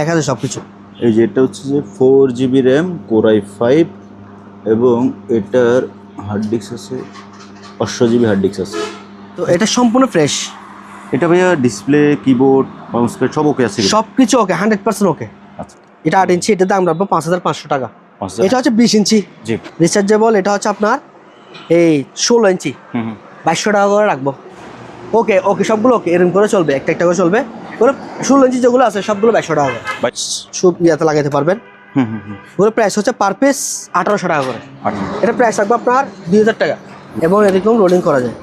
লেখা আছে সব কিছু। এই যে এটা হচ্ছে যে 4GB র্যাম কোর i5 এবং এটার হার্ড ডিস্ক আছে 500GB হার্ড ডিস্ক আছে। তো এটা সম্পূর্ণ ফ্রেশ। এটা ভাইয়া ডিসপ্লে কিবোর্ড মাউস প্যাড সব ওকে আছে? সব কিছু ওকে, 100% ওকে। আচ্ছা, এটা 8 ইঞ্চি, এটার দাম রাখবো 5500 টাকা। 5000 এটা হচ্ছে 20 ইঞ্চি জি। রিচার্জেবল, এটা হচ্ছে আপনার এই 16 ইঞ্চি 2200 টাকা করে রাখবো। ওকে ওকে, সবগুলো ওকে, এরকম করে চলবে, একটা একটা করে চলবে। ওগুলো 16 ইঞ্চি যেগুলো আছে সবগুলো 2200 টাকা করে সব ইয়াতে লাগাতে পারবেন। ওগুলো প্রাইস হচ্ছে পার পিস 1800 টাকা করে। এটা প্রাইস রাখবো আপনার 2000 টাকা এবং এরকম রোলিং করা যায়,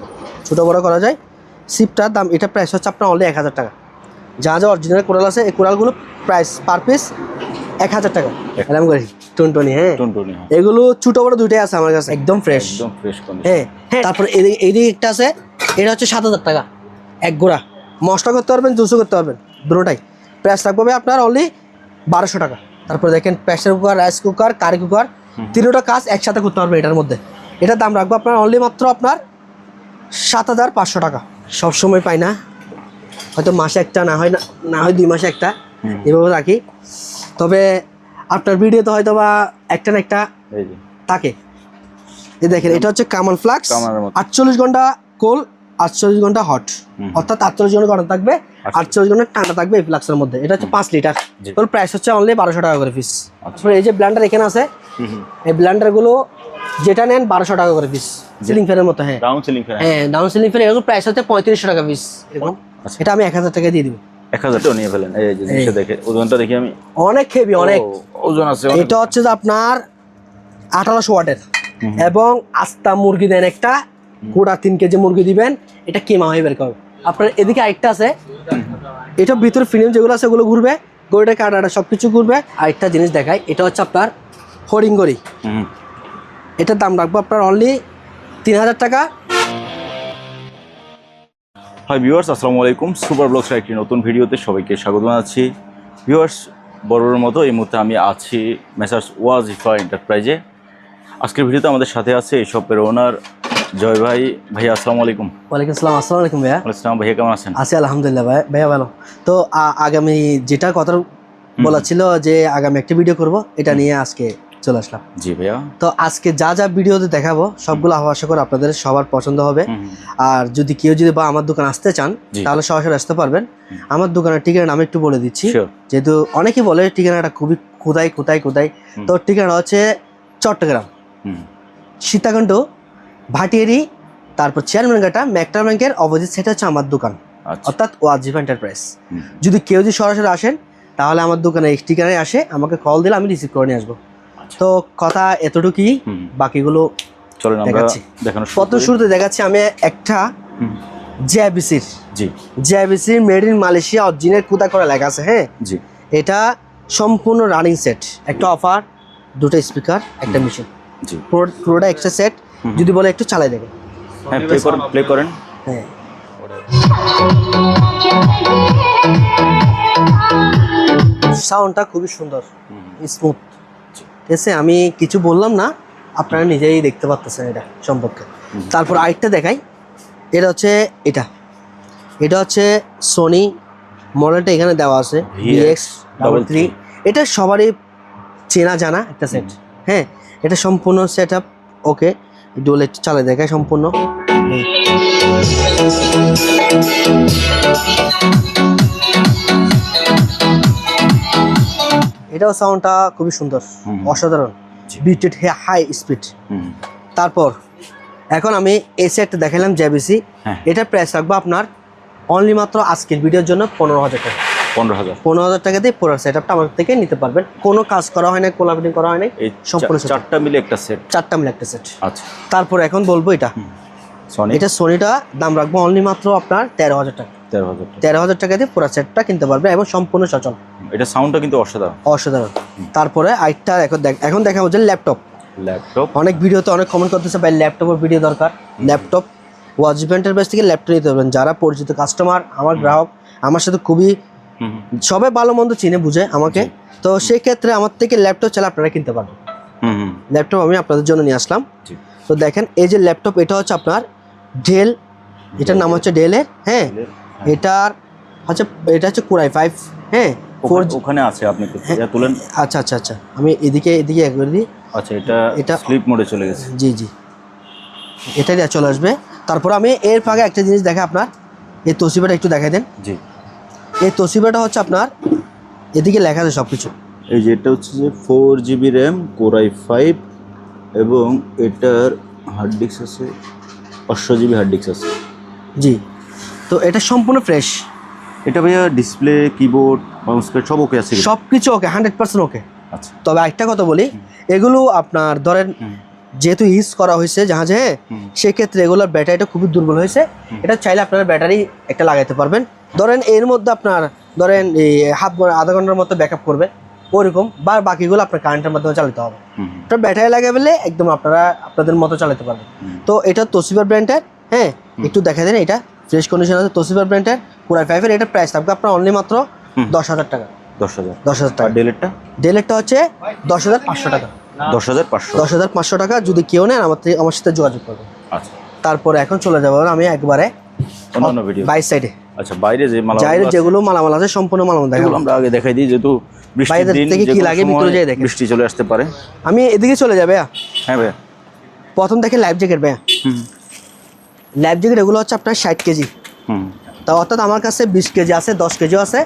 ছোটো বড়ো করা যায়। সিপটার দাম, এটা প্রাইস হচ্ছে আপনার অনলি 1000 টাকা। যা যা অরিজিনাল কোরাল আছে এই কোরালগুলো প্রাইস পার পিস 1000 টাকা। এরকম করে টুনটুনি, হ্যাঁ এগুলো ছোটো বড়ো দুইটাই আছে আমার কাছে, একদম ফ্রেশ। হ্যাঁ হ্যাঁ। তারপরে এইদিকে একটা আছে, এটা হচ্ছে 7000 টাকা এক গোড়া। মশলা করতে পারবেন, জুসও করতে পারবেন, দুটোটাই। প্রাইস রাখবে আপনার অনলি 1200 টাকা। তারপরে দেখেন pressure cooker, rice cooker, curry cooker, তিনটা কাজ একসাথে করতে পারবে এটার মধ্যে। এটার দাম রাখবো আপনার অনলি মাত্র আপনার 7500 টাকা। সবসময় পাই না, হয়তো মাসে একটা, না হয় 2 মাসে একটা, এভাবে রাখি। তবে আপনার ভিডিওতে হয়তো বা একটা না একটা থাকে। এই দেখেন এটা হচ্ছে কামাল ফ্লাক্স, 48 ঘন্টা কোল, 48 ঘন্টা হট, অর্থাৎ 48 ঘন্টা গরম থাকবে, 48 ঘন্টা ঠান্ডা থাকবে এই ফ্লাক্সের মধ্যে। এটা হচ্ছে 5 লিটার। তোর প্রাইস হচ্ছে অনলি 1200 টাকা করে পিস। তারপরে এই যে ব্লেন্ডার এখানে আছে, এই ব্লেন্ডারগুলো যেটা নেন 1200 টাকা করে পিস, সিলিং ফ্যানের মতো। হ্যাঁ ডাউন সিলিং ফ্যান, হ্যাঁ ডাউন সিলিং ফ্যান, এর প্রাইস হচ্ছে 3500 টাকা পিস এরকম। এটা আমি 1000 টাকা দিয়ে দিব। 1000 টাকা নিয়ে ফেলেন। এই যে জিনিসটা দেখে ওজনটা দেখি আমি, অনেক হেভি, অনেক ওজন আছে। এটা হচ্ছে যে আপনার 1800 ওয়াটের এবং আস্তা মুরগি দেন একটা, গোটা 3 কেজি মুরগি দিবেন, এটা কিমা হয়ে বের করবে। আপনার এদিকে আরেকটা আছে, এটা ভিতরে ফিল্ম যেগুলো আছে ওগুলো ঘুরবে, গড়িটা কাটাটা সব কিছু ঘুরবে। আরেকটা জিনিস দেখাই, এটা হচ্ছে আপনার হরিং গড়ি। এটার দাম রাখবো আপনার অনলি 3000 টাকা। হাই ভিউয়ার্স, আসসালামু আলাইকুম। সুপার ব্লগসের একটি নতুন ভিডিওতে সবাইকে স্বাগত জানাচ্ছি। ভিউয়ার্স, বড়র মতো এই মুহূর্তে আমি আছি মেসার্স ওয়াজিফা এন্টারপ্রাইজে। আজকের ভিডিওতে আমাদের সাথে আছে এই শপের ওনার জয় ভাই। ভাইয়া আসসালামু আলাইকুম। ওয়ালাইকুম আসসালাম। আসসালামু আলাইকুম ভাইয়া। আসসালাম ভাইয়া, কেমন আছেন? আছি আলহামদুলিল্লাহ ভাইয়া ভালো। তো আগামী যেটা কথা বলা ছিল যে আগামী একটা ভিডিও করব, এটা নিয়ে আজকে চলে আসলাম। জি ভাইয়া। তো আজকে যা যা ভিডিওতে দেখাবো সবগুলো আশা করি আপনাদের সবার পছন্দ হবে। আর যদি কেউ যদি বা আমার দোকান আসতে চান তাহলে সরাসরি আসতে পারবেন। আমার দোকানের ঠিকানা আমি একটু বলে দিচ্ছি, যেহেতু অনেকেই বলে ঠিকানাটা খুবই কোথায়। তো ঠিকানা হচ্ছে চট্টগ্রাম সীতাকুণ্ড ভাটিয়ারি, তারপর চেয়ারম্যানঘাটা ম্যাকটার ব্যাংকের অপোজিট সাইডে হচ্ছে আমার দোকান, অর্থাৎ ওয়াজিফা এন্টারপ্রাইজ। যদি কেউ যদি সরাসরি আসেন তাহলে আমার দোকানে এই ঠিকানায় আসে আমাকে কল দিলে আমি রিসিভ করে নিয়ে আসবো। তো কথা এতটুকুই, বাকিগুলো চলেন আমরা দেখানো। প্রথম শুরুতে দেখাচ্ছি আমি একটা জেআইবিসির, জেআইবিসির made in Malaysia original Kuda করে লেখা আছে। হ্যাঁ জি, এটা সম্পূর্ণ রানিং সেট, একটা অফার, দুটো স্পিকার, একটা মেশিন, জি পুরোটা এক্সট্রা সেট। যদি বলে একটু চালাই দেবে। হ্যাঁ প্লে করেন। হ্যাঁ সাউন্ডটা খুবই সুন্দর, স্মুথ। ঠিক আছে, আমি কিছু বললাম না, আপনারা নিজেই দেখতে পাচ্ছেন এটা সম্পর্কে। তারপর আরেকটা দেখাই, এটা হচ্ছে এটা হচ্ছে সোনি মডেলটা এখানে দেওয়া আছে VX33। এটা সবারই চেনা জানা একটা সেট। হ্যাঁ, এটা সম্পূর্ণ সেট আপ ওকে। ডোলে চালে দেখায় সম্পূর্ণ। এটাও সাউন্ডটা খুবই সুন্দর, অসাধারণ, বিটেড হাই স্পিড। তারপর এখন আমি এই সেটটা দেখালাম জেবিসি, এটা প্রাইস রাখবো আপনার অনলি মাত্র আজকের ভিডিওর জন্য 15000 টাকা। 15000 টাকা দিয়ে পুরো সেটআপটা আমার থেকে নিতে পারবেন। কোনো কাজ করা হয় না, কোলাবিটিং করা হয় না, সম্পূর্ণ চারটা মিলে একটা সেট। আচ্ছা, তারপর এখন বলবো এটা সোনিটা দাম রাখবো অনলি মাত্র আপনার 13000 টাকা। 13000 টাকা দিয়ে পুরো সেটটা কিনতে পারবে এবং সম্পূর্ণ সচল। এটা সাউন্ডটা কিন্তু অসাধারণ। তারপরে আরেকটা এখন দেখা হচ্ছে ল্যাপটপ। অনেক ভিডিওতে অনেক কমেন্ট করতেছে ভাই ল্যাপটপের ভিডিও দরকার। ল্যাপটপ ওয়াজিফা এন্টারপ্রাইজ থেকে ল্যাপটপ নিতে পারবেন। যারা পরিচিত কাস্টমার, আমার গ্রাহক, আমার সাথে খুবই সবাই ভালো মন্দ চিনে বুঝে আমাকে, তো সেই ক্ষেত্রে আমার থেকে ল্যাপটপ চাইলে আপনারা কিনতে পারবেন। ল্যাপটপ আমি আপনাদের জন্য নিয়ে আসলাম। তো দেখেন এই যে ল্যাপটপ, এটা হচ্ছে আপনার ডেল, এটার নাম হচ্ছে ডেলের। হ্যাঁ, এটা হচ্ছে কোর i5। হ্যাঁ, ওখানে আছে, আপনি তুলেন। আচ্ছা আচ্ছা আচ্ছা, আমি এদিকে একবার দিই। আচ্ছা, এটা স্লিপ মোডে চলে গেছে। জি জি, এটাই চলে আসবে। তারপর আমি এর ফাঁকে একটা জিনিস দেখা, আপনার এই তোশিবাটা একটু দেখাই দেন। জি, এই তোশিবাটা হচ্ছে আপনার এদিকে লেখা আছে সব কিছু। এই যে এটা হচ্ছে যে 4GB র্যাম, Core i5, এবং এটার হার্ড ডিস্ক আছে 500GB হার্ড ডিস্ক আছে। জি, তো এটা সম্পূর্ণ ফ্রেশ। এটা ভাইয়া ডিসপ্লে, কিবোর্ড, মাউস প্যাড সব ওকে আছে? সব কিছু ওকে, 100% ওকে। আচ্ছা, তবে একটা কথা বলি, এগুলো আপনার ধরেন যেহেতু ইউজ করা হয়েছে জাহাজে, সেক্ষেত্রে এগুলোর ব্যাটারিটা খুবই দুর্বল হয়েছে। এটা চাইলে আপনারা ব্যাটারি একটা লাগাইতে পারবেন। ধরেন এর মধ্যে আপনার ধরেন এই আধা ঘন্টার মতো ব্যাকআপ করবে ওরকম, বা বাকিগুলো আপনার কারেন্টের মাধ্যমে চালাতে হবে। তো ব্যাটারি লাগাইলে একদম আপনারা আপনাদের মতো চালাতে পারবেন। তো এটা তোশিবা ব্র্যান্ডের, হ্যাঁ একটু দেখা দেন। এটা ফ্রেশ কন্ডিশন আছে, তোশিবা ব্র্যান্ডের Core i5 এর। এটা প্রাইস থাকবে আপনার অনলি মাত্র 10,000 টাকা। 10,000 টাকা। ডেলেরটা হচ্ছে 10,500 টাকা। 10,500 টাকা। যদি কেউ নেন আমার সাথে যোগাযোগ করবেন। আচ্ছা, তারপরে এখন চলে যাবো আমি একবারে অন্যান্য ভিডিও বাইরের সাইডে। আচ্ছা, বাইরে যেগুলো মালামাল আছে সম্পূর্ণ মালামাল দেখাবো। আমরা আগে দেখাই দিই, যেহেতু বৃষ্টির বাইরে দিন, থেকে কি লাগে ভিতরে যেয়ে দেখেন। বৃষ্টি চলে আসতে পারে। আমি এদিকে চলে যাবে। হ্যাঁ ভাইয়া, প্রথম দেখেন লাইফ জ্যাকেট ভাইয়া। লাইফ জ্যাকেট এগুলো হচ্ছে আপনার 60 কেজি। তা অর্থাৎ আমার কাছে 20 কেজি আছে, 10 কেজিও আছে।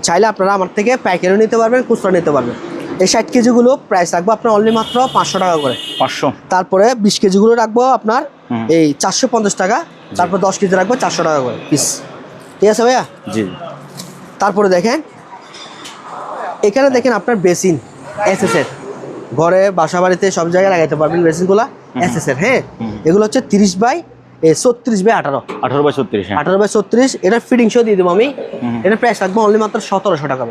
চাইলে আপনারা আমার থেকে পাইকারিও নিতে পারবেন, খুচরা নিতে পারবেন। এই 60 কেজিগুলো প্রাইস রাখবো আপনার অনলি মাত্র 500 টাকা করে। 500। তারপরে 20 কেজিগুলো রাখবো আপনার এই 450 টাকা। তারপর 10 কেজি রাখবো 400 টাকা করে পিস। ঠিক আছে ভাইয়া? জি। তারপরে দেখেন এখানে দেখেন আপনার বেসিন এসএসের, ঘরে বাসা বাড়িতে সব জায়গায় লাগাইতে পারবেন বেসিনগুলো এসএসের। হ্যাঁ, এগুলো হচ্ছে 30/36/18। 18/36। এটা ফিটিং শো দিয়ে দেবো আমি। এটা প্রাইস রাখবো অনলি মাত্র 1700 টাকা।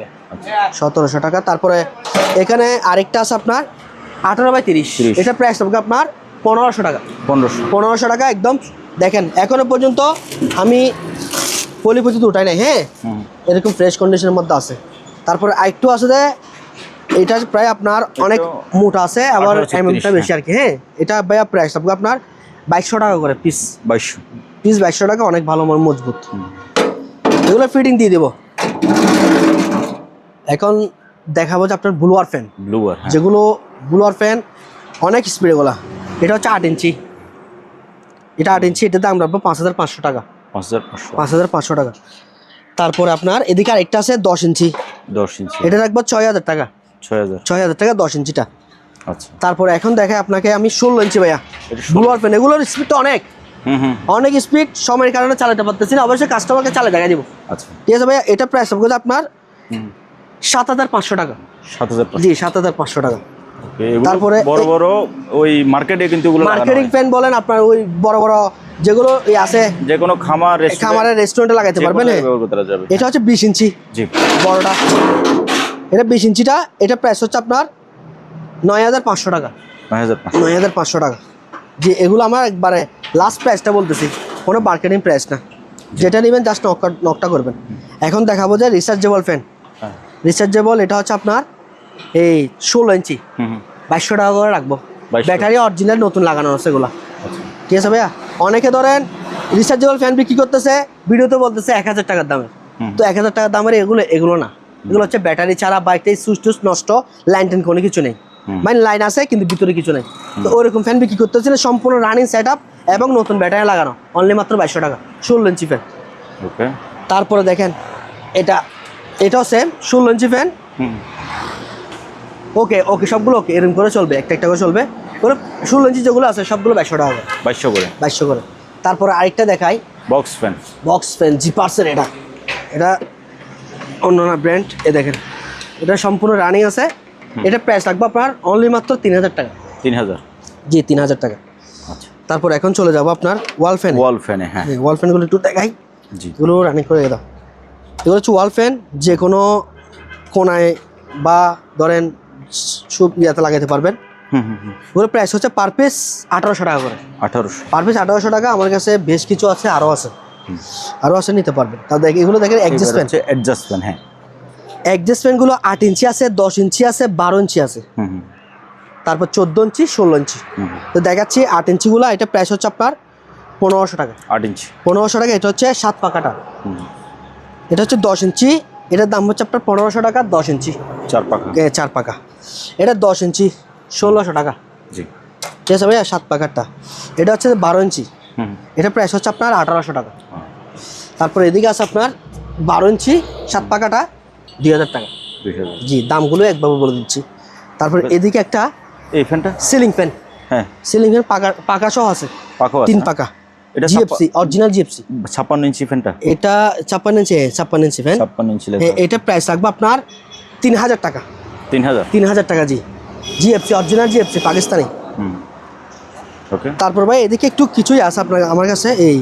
1700 টাকা। তারপরে এখানে আরেকটা আছে আপনার 18/30। এটা প্রাইস রাখবো আপনার 1500 টাকা। 1500 টাকা একদম। দেখেন এখনো পর্যন্ত আমি পলিপতি উঠাই নাই। হ্যাঁ, এরকম ফ্রেশ কন্ডিশনের মধ্যে আছে। তারপরে আরেকটু আছে যে এটা প্রায় আপনার অনেক মোটা আছে, আবার এমএমটা বেশি আর কি। হ্যাঁ, এটা ভাইয়া প্রাইস রাখবো আপনার 2200 টাকা করে পিস। 2200 টাকা, অনেক ভালো মজবুত। এগুলো ফিটিং দিয়ে দেবো। এখন দেখাবো যে আপনার ব্লুয়ার ফ্যান, যেগুলো ব্লুয়ার ফ্যান অনেক স্পিড এগুলা। এটা হচ্ছে 8 ইঞ্চি। এটা 8 ইঞ্চি। এটার দাম রাখবো 5500 টাকা। 5500 টাকা। তারপরে আপনার এদিকে আরেকটা আছে 10 ইঞ্চি। এটা রাখবো 6000 টাকা। 6000 টাকা 10 ইঞ্চিটা। আচ্ছা, তারপরে এখন দেখে আপনাকে আমি 16 ইঞ্চি ভাইয়া ব্লুয়ার ফ্যান। এগুলোর স্পিডটা অনেক স্পিড, সময়ের কারণে চালাতে পারতেছি না। অবশ্যই কাস্টমারকে চালিয়ে দেখা দিব। আচ্ছা, ঠিক আছে ভাইয়া। এটা প্রাইস হবে আপনার 7500 টাকা। 7500? জি, 7500 টাকা। তারপরে বড় বড় ওই মার্কেটে কিন্তু মার্কেটিং ফ্যান বলেন, আপনার ওই বড় বড় যেগুলো আছে, যে কোনো খামারের রেস্টুরেন্টে লাগাইতে পারবেন। এটা হচ্ছে 20 ইঞ্চি। জি, বড়টা। এটা 20 ইঞ্চিটা। এটা প্রাইস হচ্ছে আপনার 9500 টাকা। 9500 টাকা। জি, এগুলো আমার একবারে লাস্ট প্রাইসটা বলতেছি, কোনো মার্কেটিং প্রাইস না। যেটা নেবেন জাস্ট নকটা করবেন। এখন দেখাবো যে রিচার্জেবল ফ্যান। রিচার্জেবল এটা হচ্ছে আপনার এই 16 ইঞ্চি। 2200 টাকা করে রাখবো। ব্যাটারি অরিজিনাল নতুন লাগানো আছে এগুলো। ঠিক আছে ভাইয়া? অনেকে ধরেন রিচার্জেবল ফ্যান বিক্রি করতেছে, ভিডিওতে বলতেছে 1000 টাকার দামের। তো 1000 টাকার দামের এগুলো না। এগুলো হচ্ছে ব্যাটারি ছাড়া, বাইকটাই সুইচ টুচ নষ্ট, লাইন টেন কোনো কিছু নেই। মানে লাইন আছে কিন্তু ভিতরে কিছু নেই। তো ওরকম ফ্যান বিক্রি করতেছে না, সম্পূর্ণ রানিং সেট আপ এবং নতুন ব্যাটারি লাগানো, অনলি মাত্র 2200 টাকা। 16 ইঞ্চি ফ্যান। তারপরে দেখেন এটাও সেম 16 ইঞ্চি ফ্যান। ওকে, সবগুলো ওকে, এরকম করে চলবে, একটা করে চলবে। 16 ইঞ্চি যেগুলো আছে সবগুলো 2200 টাকা। 2200 করে। তারপরে আরেকটা দেখাই, বক্স ফ্যান জিপার্সের। এটা অন্য না ব্র্যান্ড। দেখেন এটা সম্পূর্ণ রানিং আছে। এটা প্রাইস রাখবো আপনার অনলি মাত্র 3000 টাকা। 3000? জি, 3000 টাকা। আচ্ছা, তারপর এখন চলে যাবো আপনার ওয়াল ফ্যানে। হ্যাঁ, ওয়াল ফ্যানগুলো একটু দেখাই। জি, এগুলো রানিং করে দাও। এগুলো হচ্ছে ওয়াল ফ্যান, যে কোনো কোনায় বা ধরেন সব ইয়াতে লাগাতে পারবেন। ওগুলো প্রাইস হচ্ছে পার পিস 1800 টাকা করে। পার পিস 1800 টাকা। আমার কাছে বেশ কিছু আছে, আরও আছে, নিতে পারবেন। তা এগুলো দেখেন অ্যাডজাস্ট ফ্যান। হ্যাঁ, অ্যাডজাস্ট ফ্যানগুলো 8 ইঞ্চি আছে, 10 ইঞ্চি আছে, 12 ইঞ্চি আছে। তারপর 14 ইঞ্চি, 16 ইঞ্চি। তো দেখাচ্ছি 8 ইঞ্চিগুলো। এটা প্রাইস হচ্ছে আপনার 1500 টাকা। 8 ইঞ্চি 1500 টাকা। এটা হচ্ছে 7 পাকাটা। এটা হচ্ছে 10 ইঞ্চি, এটার দাম হচ্ছে আপনার 1500 টাকা 10 ইঞ্চি 4 পাকা। 4 পাকা। এটা 10 ইঞ্চি 1600 টাকা। জি। ঠিক আছে ভাইয়া 7 পাকারটা। এটা হচ্ছে 12 ইঞ্চি, এটা প্রাইস হচ্ছে আপনার 1800 টাকা। তারপর এদিকে আছে আপনার 12 ইঞ্চি 7 পাকাটা 2000 টাকা। 2000। জি, দামগুলো একভাবে বলে দিচ্ছি। তারপর এদিকে একটা এই ফ্যানটা সিলিং ফ্যান, হ্যাঁ সিলিং ফ্যান পাকা সহ আছে, পাকা আছে 3 না? পাকা। এটা জিএফসি, অরিজিনাল জিএফসি। 56 ইঞ্চি ফ্যানটা। এটা 56 ইঞ্চি, 56 ইঞ্চি ফ্যান। 56 ইঞ্চি লেখা। এটা প্রাইস রাখবো আপনার 3000 টাকা। 3000। 3000 টাকা। জি, জিএফসি, অরিজিনাল জিএফসি, পাকিস্তানি। ওকে। তারপর ভাই এদিকে একটু কিছুই আছে আপনার আমার কাছে। এই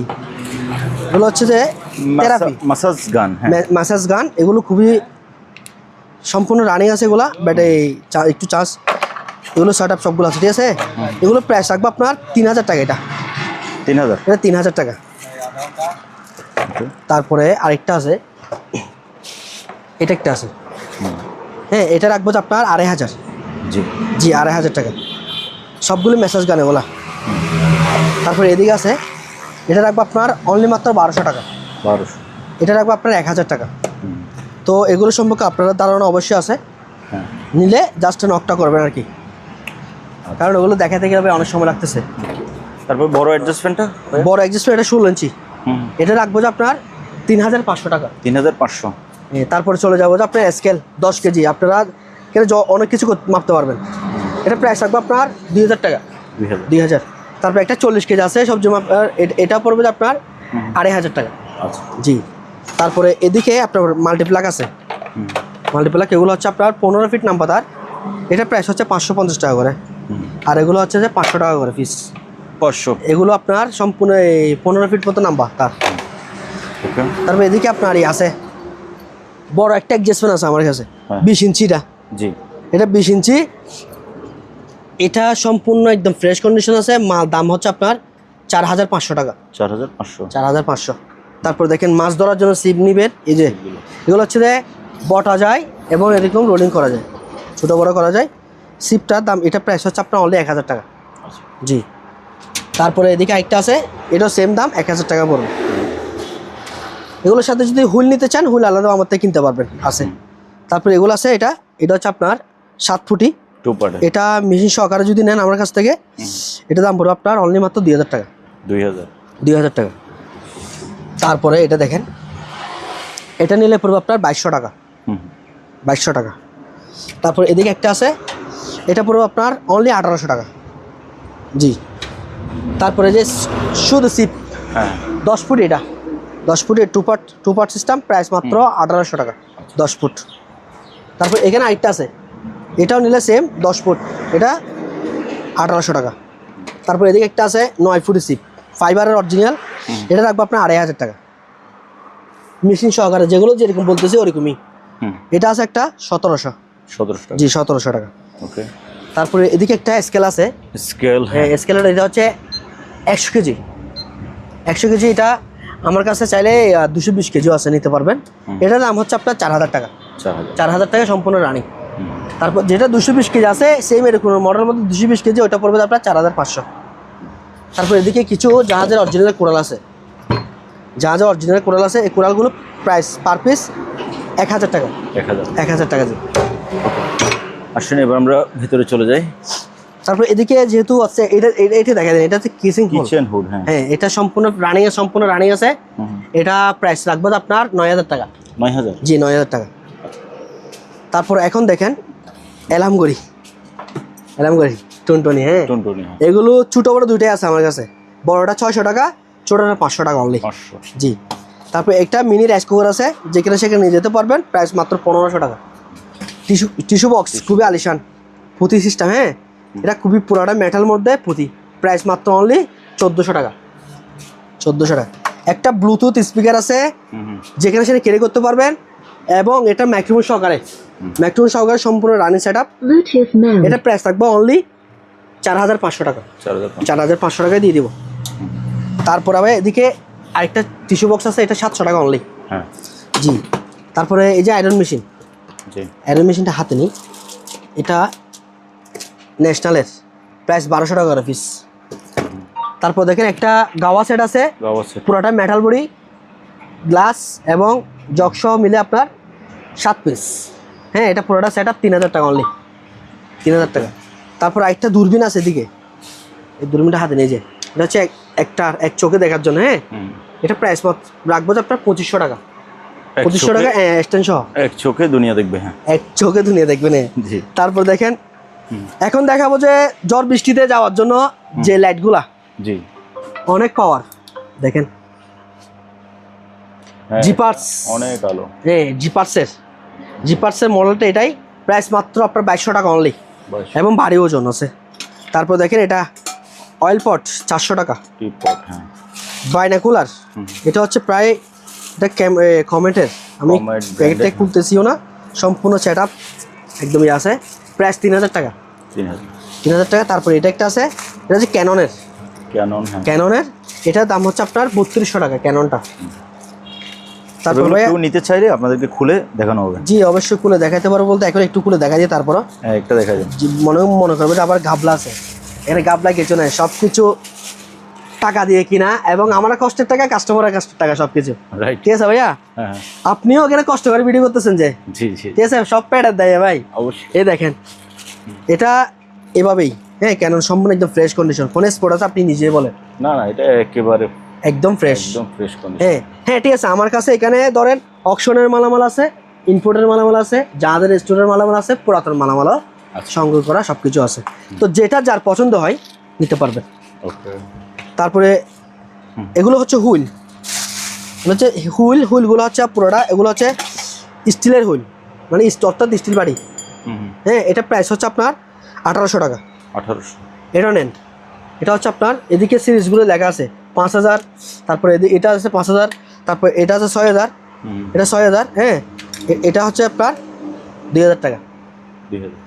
এগুলো হচ্ছে যে থেরাপি মাসাজ গান। হ্যাঁ ম্যাসাজ গান। এগুলো খুবই সম্পূর্ণ রানিং আছে এগুলা, বাট এই একটু চার্জ, এগুলো সেট আপ সবগুলো আছে, ঠিক আছে। এগুলো প্রাইস রাখবো আপনার 3000 টাকা। এটা 3000। এটা 3000 টাকা। তারপরে আরেকটা আছে, এটা একটা আছে, হ্যাঁ, এটা রাখবো যে আপনার 2500। জি জি, 2500 টাকা। সবগুলো মেসেজ গান এগুলা। তারপরে এদিকে আছে, এটা রাখবো আপনার অনলি মাত্র 1200 টাকা। 1200। এটা রাখবো আপনার 1000 টাকা। তো এগুলো সম্পর্কে আপনারা ধারণা অবশ্যই আছে, হ্যাঁ নিলে জাস্ট নকটা করবেন আর কি, কারণ ওগুলো দেখাতে গেলে অনেক সময় লাগতেছে। তারপর বড় অ্যাডজাস্টমেন্টটা, বড় অ্যাডজাস্টমেন্ট এটা 16 ইঞ্চি, এটা রাখবো যে আপনার 3500 টাকা। 3500। তারপরে চলে যাবো যে আপনার স্কেল 10 কেজি, আপনারা এখানে অনেক কিছু মাপতে পারবেন। এটা প্রাইস রাখবো আপনার 2000 টাকা। 2000। তারপর একটা 40 কেজি আছে সবজি মাপ, এটা পড়বে যে আপনার 2500 টাকা। আচ্ছা জি। তারপরে এদিকে আপনার মাল্টিপ্লাক আছে, মাল্টিপ্লাক এগুলো হচ্ছে আপনার 15 ফিট নাম্বার। এটা প্রাইস হচ্ছে 550 টাকা করে, আর এগুলো হচ্ছে যে 500 টাকা করে পিস। 500। এগুলো আপনার সম্পূর্ণ এই 15 ফিট মতো নাম্বার তার। ওকে। তারপর এদিকে আপনার এই আছে বড় একটা অ্যাডজাস্টমেন্ট আছে আমার কাছে, হ্যাঁ। 20 ইঞ্চিটা। জি। এটা 20 ইঞ্চি, এটা সম্পূর্ণ একদম ফ্রেশ কন্ডিশন আছে। মাল দাম হচ্ছে আপনার 4500 টাকা। 4500। 4500। তারপর দেখেন মাছ ধরার জন্য সিপ নিবেন, এই যে এগুলো হচ্ছে যে বটা যায় এবং এরকম রোলিং করা যায়, ছোটো বড়ো করা যায়। সিপটার দাম, এটা প্রাইস হচ্ছে আপনার অনলি 1000 টাকা। জি। তারপরে এদিকে আরেকটা আছে, এটাও সেম দাম 1000 টাকা পড়বে। এগুলোর সাথে যদি হুইল নিতে চান, হুইল আলাদা আমার থেকে কিনতে পারবেন, আছে। তারপরে এগুলো আছে, এটা হচ্ছে আপনার 7 ফুটি, এটা মেশিন সহকারে যদি নেন আমার কাছ থেকে, এটা দাম পড়বে আপনার অনলি মাত্র 2000 টাকা। 2000 টাকা। তারপরে এটা দেখেন, এটা নিলে পড়বে আপনার 2200 টাকা। 2200 টাকা। তারপর এদিকে একটা আছে, এটা পড়বে আপনার অনলি 1800 টাকা। জি। তারপরে যে শুধু সিপ, হ্যাঁ 10 ফুট, এটা 10 ফুটের টু পার্ট সিস্টেম, প্রাইস মাত্র 1800 টাকা 10 ফুট। তারপর এখানে আরেকটা আছে, এটাও নিলে সেম 10 ফুট, এটা 1800 টাকা। তারপর এদিকে একটা আছে 9 ফুট সিপ, ফাইবারের অরিজিনাল, এটা রাখবো আপনার 2500 টাকা মেশিন সহকারে, যেগুলো যেরকম বলতেছি ওরকমই। এটা আছে একটা 1700। 1700 টাকা। জি, 1700 টাকা। ওকে। তারপরে এদিকে একটা স্কেল আছে, স্কেল, হ্যাঁ, স্কেলের এটা হচ্ছে 100 কেজি। 100 কেজি, এটা আমার কাছে চাইলে 220 কেজিও আছে, নিতে পারবেন। এটার দাম হচ্ছে আপনার 4000 টাকা। 4000 টাকা সম্পূর্ণ রানিং। তারপর যেটা 220 কেজি আছে, সেম এরকম মডেলের মধ্যে 220 কেজি, ওটা পড়বে আপনার 4500। তারপর এদিকে কিছু জাহাজের অরিজিনাল কোরাল আছে, জাহাজের অরিজিনাল কোরাল আছে। এই কোরালগুলো প্রাইস পার পিস 1000 টাকা। 1000 টাকা। জি। আসুন এবার আমরা ভিতরে চলে যাই। তারপর এদিকে যেহেতু আছে, এটা দেখা যায়, এটা হচ্ছে কিচেন হুড। হ্যাঁ, এটা সম্পূর্ণ রানিং আছে। এটা প্রাইস রাখবো আপনার 9000 টাকা। 9000। জি, 9000 টাকা। তারপর এখন দেখেন এলামগড়ি, টুনটুনি। হ্যাঁ, এগুলো ছোটো বড়ো দুইটাই আছে আমার কাছে। বড়টা 600 টাকা, ছোটোটা 500 টাকা অনলি। 500। জি। তারপর একটা মিনি রাইস কুকার আছে, যেখানে সেখানে নিয়ে যেতে পারবেন, প্রাইস মাত্র 1500 টাকা। টিস্যু বক্স খুবই আলিশান, পুঁতি সিস্টেম। হ্যাঁ, এটা খুবই পুরাটা মেটাল মধ্যে পুঁতি, প্রাইস মাত্র অনলি 1400 টাকা। 1400 টাকা। একটা ব্লুটুথ স্পিকার আছে, যেখানে সেখানে ক্যারি করতে পারবেন, এবং এটা মাইক্রোফোন সহকারে সম্পূর্ণ রানিং সেট আপ। এটা প্রাইস থাকবে অনলি 4500 টাকা। 4500 টাকায় দিয়ে দিব। তারপর আবার এদিকে আরেকটা টিস্যু বক্স আছে, এটা 700 টাকা অনলি। হ্যাঁ। জি। তারপরে এই যে আয়রন মেশিনটা হাতে নিই, এটা ন্যাশনালের, প্রাইস 1200 টাকা পিস। তারপর দেখেন একটা গাওয়া সেট আছে, পুরোটা মেটাল বডি, গ্লাস এবং জগ সহ মিলে আপনার 7 পিস। হ্যাঁ, এটা পুরোটা সেট আপ 3000 টাকা অনলি, 3000 টাকা। তারপর একটা দূরবীন আছে এদিকে, এই দূরবীনটা হাতে নিয়ে যে, এটা হচ্ছে এক চোখে দেখার জন্য। হ্যাঁ, এটা প্রাইস রাখবো যে আপনার 2500 টাকা, 2500 টাকা এক্সটেন্ড সহ। এক চোখে দুনিয়া দেখবে। হ্যাঁ, এক চোখে দুনিয়া দেখবেন। তারপর দেখেন, এখন দেখাবো যে ঝড় বৃষ্টিতে যাওয়ার জন্য যে লাইটগুলা, জি অনেক পাওয়ার। দেখেন জিপার্স, অনেক আলো। হ্যাঁ, জিপার্সের মডেলটা এটাই, প্রাইস মাত্র আপনার 2200 টাকা অনলি, এবং ভারী ওজন আছে। তারপর দেখেন এটা অয়েল পট 400 টাকা। বাইনাকুলার, এটা হচ্ছে প্রায়, এটা কমেটের, আমি প্যাকেটটা খুলতেছিও না, সম্পূর্ণ সেট আপ একদমই আছে, প্রাইস 3000 টাকা, 3000 টাকা। তারপর এটা একটা আছে, এটা হচ্ছে ক্যাননের, এটার দাম হচ্ছে আপনার 3200 টাকা ক্যাননটা। তারপর কেউ নিতে চাইলে আপনাদেরকে খুলে দেখানো হবে। জি, অবশ্যই খুলে দেখাতে পারবো, বলতে এখন একটু খুলে দেখা দিয়ে তারপর একটা দেখা যায়, মনে করবে আবার গাবলা আছে, এখানে গাবলা কিছু নেই, সব কিছু টাকা দিয়ে কিনা, এবং আমার কষ্টের টাকা, কাস্টমারের কষ্টের টাকা, সবকিছু। ঠিক আছে ভাইয়া, আপনিও এখানে কষ্ট করে ভিডিও করতেছেন যে, ঠিক আছে, সব প্যাডের দেয় ভাই, অবশ্যই। এই দেখেন, এটা এভাবেই, হ্যাঁ, ক্যানন সম্পূর্ণ একদম ফ্রেশ কন্ডিশন, কোন স্পট আছে আপনি নিজেই বলেন? না, এটা একেবারে একদম ফ্রেশ কন্ডিশন। হ্যাঁ, ঠিক আছে। আমার কাছে এখানে ধরেন অকশনের মালামাল আছে, ইম্পোর্টের মালামাল আছে, যাদের স্টোরের মালামাল আছে, পুরাতন মালামালও সংগ্রহ করা সবকিছু আছে। তো যেটা যার পছন্দ হয় নিতে পারবেন। তারপরে এগুলো হচ্ছে হুইলগুলো হচ্ছে পুরোটা, এগুলো হচ্ছে স্টিলের হুইল, মানে অর্থাৎ স্টিল বাড়ি। হ্যাঁ, এটা প্রাইস হচ্ছে আপনার 1800 টাকা। 1800 এটা নেন। এটা হচ্ছে আপনার এদিকে সিরিজগুলো লেখা আছে 5000, তারপরে এটা আছে 5000, তারপর এটা আছে 6000, এটা 6000। হ্যাঁ, এটা হচ্ছে আপনার 2000 টাকা।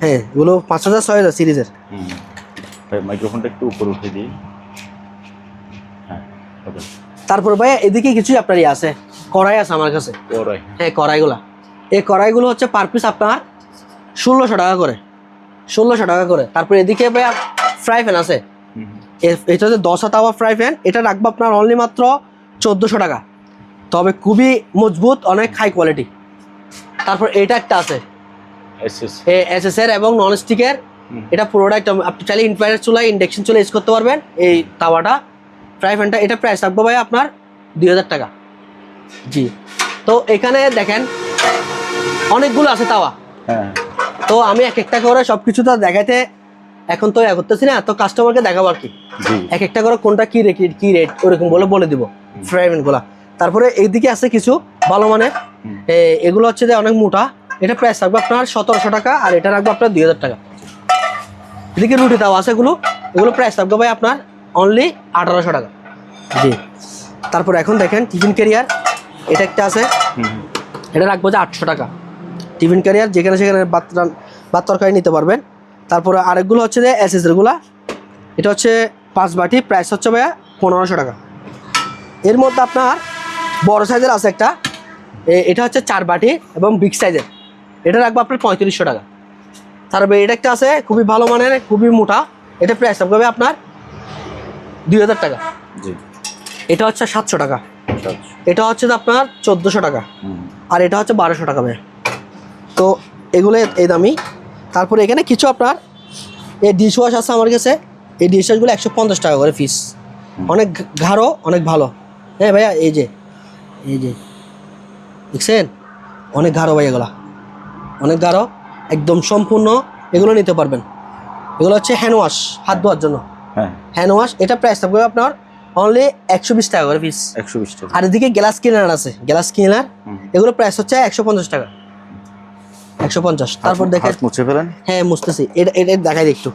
হ্যাঁ, এগুলো 5000 6000 সিরিজের। মাইক্রোফোনটা একটু উপরে উঠে দিই। তারপর ভাই এদিকে কিছুই আপনারই আছে, কড়াই আছে আমার কাছে। হ্যাঁ, এই কড়াইগুলো হচ্ছে পার পিস আপনার 1600 টাকা করে, 1600 টাকা করে। তারপর এদিকে ভাই ফ্রাই প্যান আছে, এটা হচ্ছে 10 তাওয়া ফ্রাই প্যান, এটা রাখবো আপনার অনলি মাত্র 1400 টাকা, তবে খুবই মজবুত, অনেক হাই কোয়ালিটি। তারপর এটা একটা আছে এসএস এর এবং নন স্টিকের, এটা পুরোটা আপনি চাইলে ইনফ্রারেড চুলা, ইন্ডাকশন চুলা ইউজ করতে পারবেন। এই তাওয়াটা, ফ্রাই প্যানটা, এটা প্রাইস রাখবো ভাই আপনার 2000 টাকা। জি, তো এখানে দেখেন অনেকগুলো আছে তাওয়া, তো আমি এক একটা করে সবকিছু তো দেখাইতে এখন তো করতেছি না, তো কাস্টমারকে দেখাবো আর কি, এক একটা করে কোনটা কি রেট ওরকম বলে দিব ফ্রাই প্যানগুলা। তারপরে এইদিকে আছে কিছু ভালো মানের, এগুলো হচ্ছে যে অনেক মোটা, এটা প্রাইস রাখবো আপনার 1700 টাকা, আর এটা রাখবো আপনার 2000 টাকা। এদিকে রুটি তাওয়া আছে, এগুলো প্রাইস রাখবো ভাই আপনার অনলি 1800 টাকা। জি, তারপর এখন দেখেন টিফিন ক্যারিয়ার, এটা একটা আছে, এটা রাখবো যে 800 টাকা। টিফিন ক্যারিয়ার যেখানে সেখানে ভাত তরকারি নিতে পারবেন। তারপরে আরেকগুলো হচ্ছে যে এসএসেরগুলা, এটা হচ্ছে 5 বাটি, প্রাইস হচ্ছে ভাইয়া 1500 টাকা। এর মধ্যে আপনার বড় সাইজের আছে একটা, এটা হচ্ছে 4 বাটি এবং বিগ সাইজের, এটা রাখবো আপনার 3500 টাকা। তারপরে এটা একটা আছে খুবই ভালো মানের, খুবই মোটা, এটা প্রাইস রাখবে আপনার 2000 টাকা। এটা হচ্ছে 700 টাকা, এটা হচ্ছে আপনার 1400 টাকা, আর এটা হচ্ছে 1200 টাকা ভাই। তো এগুলো এই দামি। তারপরে এখানে কিছু আপনার এই ডিশ ওয়াশ আছে আমার কাছে, এই ডিশ ওয়াশগুলো 150 টাকা করে পিস, অনেক গাঢ়, অনেক ভালো। হ্যাঁ ভাইয়া, এই যে দেখছেন অনেক গাঢ় ভাই, এগুলা অনেক গাঢ়, একদম সম্পূর্ণ, এগুলো নিতে পারবেন। এগুলো হচ্ছে হ্যান্ড ওয়াশ, হাত ধোয়ার জন্য হ্যান্ড ওয়াশ, এটা প্রাইস থাকবে আপনার অনলি 120 টাকা করে পিস, 120 টাকা। আর এদিকে গ্লাস ক্লিনার আছে, গ্লাস ক্লিনার, এগুলো প্রাইস হচ্ছে 150 টাকা, 150। তারপর দেখেন মুছে ফেলেন। হ্যাঁ, মুছতেছি, এটা দেখাই একটু।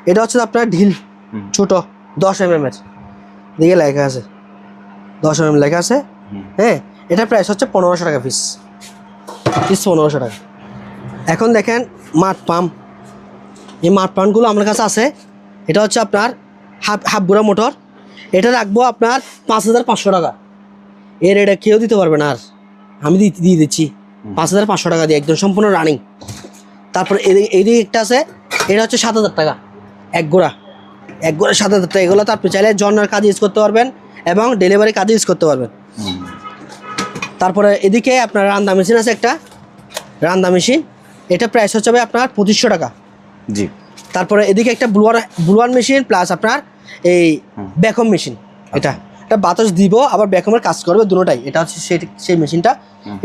এটা হচ্ছে আপনার ঢিল, ছোট 10 mm এর, দিকে লেখা আছে 10 mm লেখা আছে। হ্যাঁ, এটা প্রাইস হচ্ছে 1500 টাকা পিস, 1500 টাকা। এখন দেখেন মাঠ পাম্প, এই মাঠ পাম্পগুলো আমার কাছে আছে, এটা হচ্ছে আপনার হাফ গুড়া মোটর, এটা রাখবো আপনার 5500 টাকা। এর এটা কেউ দিতে পারবে না, আর আমি দিয়ে দিচ্ছি 5500 টাকা দিয়ে, একদম সম্পূর্ণ রানিং। তারপর এইদিকে একটা আছে, এটা হচ্ছে 7000 টাকা, এক গোড়া 7000 টাকা। এগুলো তো আপনি চাইলে জন্নার কাজে ইউজ করতে পারবেন এবং ডেলিভারি কাজে ইউজ করতে পারবেন। তারপরে এদিকে আপনার রান্না মেশিন আছে একটা, রান্দা মেশিন, এটা প্রাইস হচ্ছে ভাই আপনার 2500 টাকা। জি। তারপরে এদিকে একটা ব্লুয়ার মেশিন প্লাস আপনার এই ব্যাকম মেশিন, এটা বাতাস দিব আবার ব্যাকমের কাজ করবে দুটোটাই, এটা হচ্ছে সেই মেশিনটা।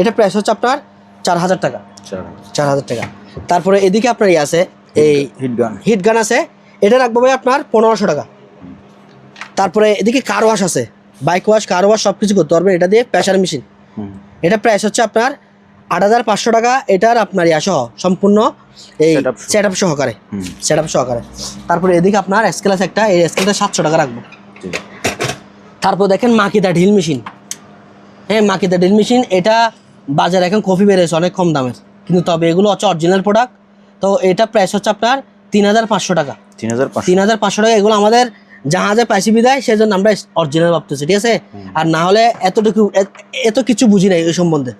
এটা প্রাইস হচ্ছে আপনার 4000 টাকা। 4000 টাকা। তারপরে এদিকে আপনার ইয়ে আছে এই হিট গান আছে, এটা রাখবো ভাই আপনার 1500 টাকা। তারপরে এদিকে কার ওয়াশ আছে, বাইক ওয়াশ, কার ওয়াশ সব কিছু করতে পারবেন এটা দিয়ে, প্রেসার মেশিন। এটা প্রাইস হচ্ছে আপনার 8500 টাকা। এটার আপনার ইয়া সহ সম্পূর্ণ এই সেট আপ সহকারে। তারপরে এদিকে আপনার স্কেল আছে একটা, এই স্কেলটা 700 টাকা রাখবো। তারপর দেখেন মাকিদা ঢিল মেশিন, হ্যাঁ মাকিদা ঢিল মেশিন, এটা বাজারে এখন কফি বেড়েছে অনেক কম দামের, কিন্তু তবে এগুলো হচ্ছে অরিজিনাল প্রোডাক্ট। তো এটা প্রাইস হচ্ছে আপনার 3500 টাকা। 3500 টাকা। এগুলো আমাদের জাহাজে পাইসি বিদায়, সেজন্য আমরা অরিজিনাল ভাবতেছি, ঠিক আছে। আর না হলে এত কিছু বুঝি নাই ওই সম্বন্ধে,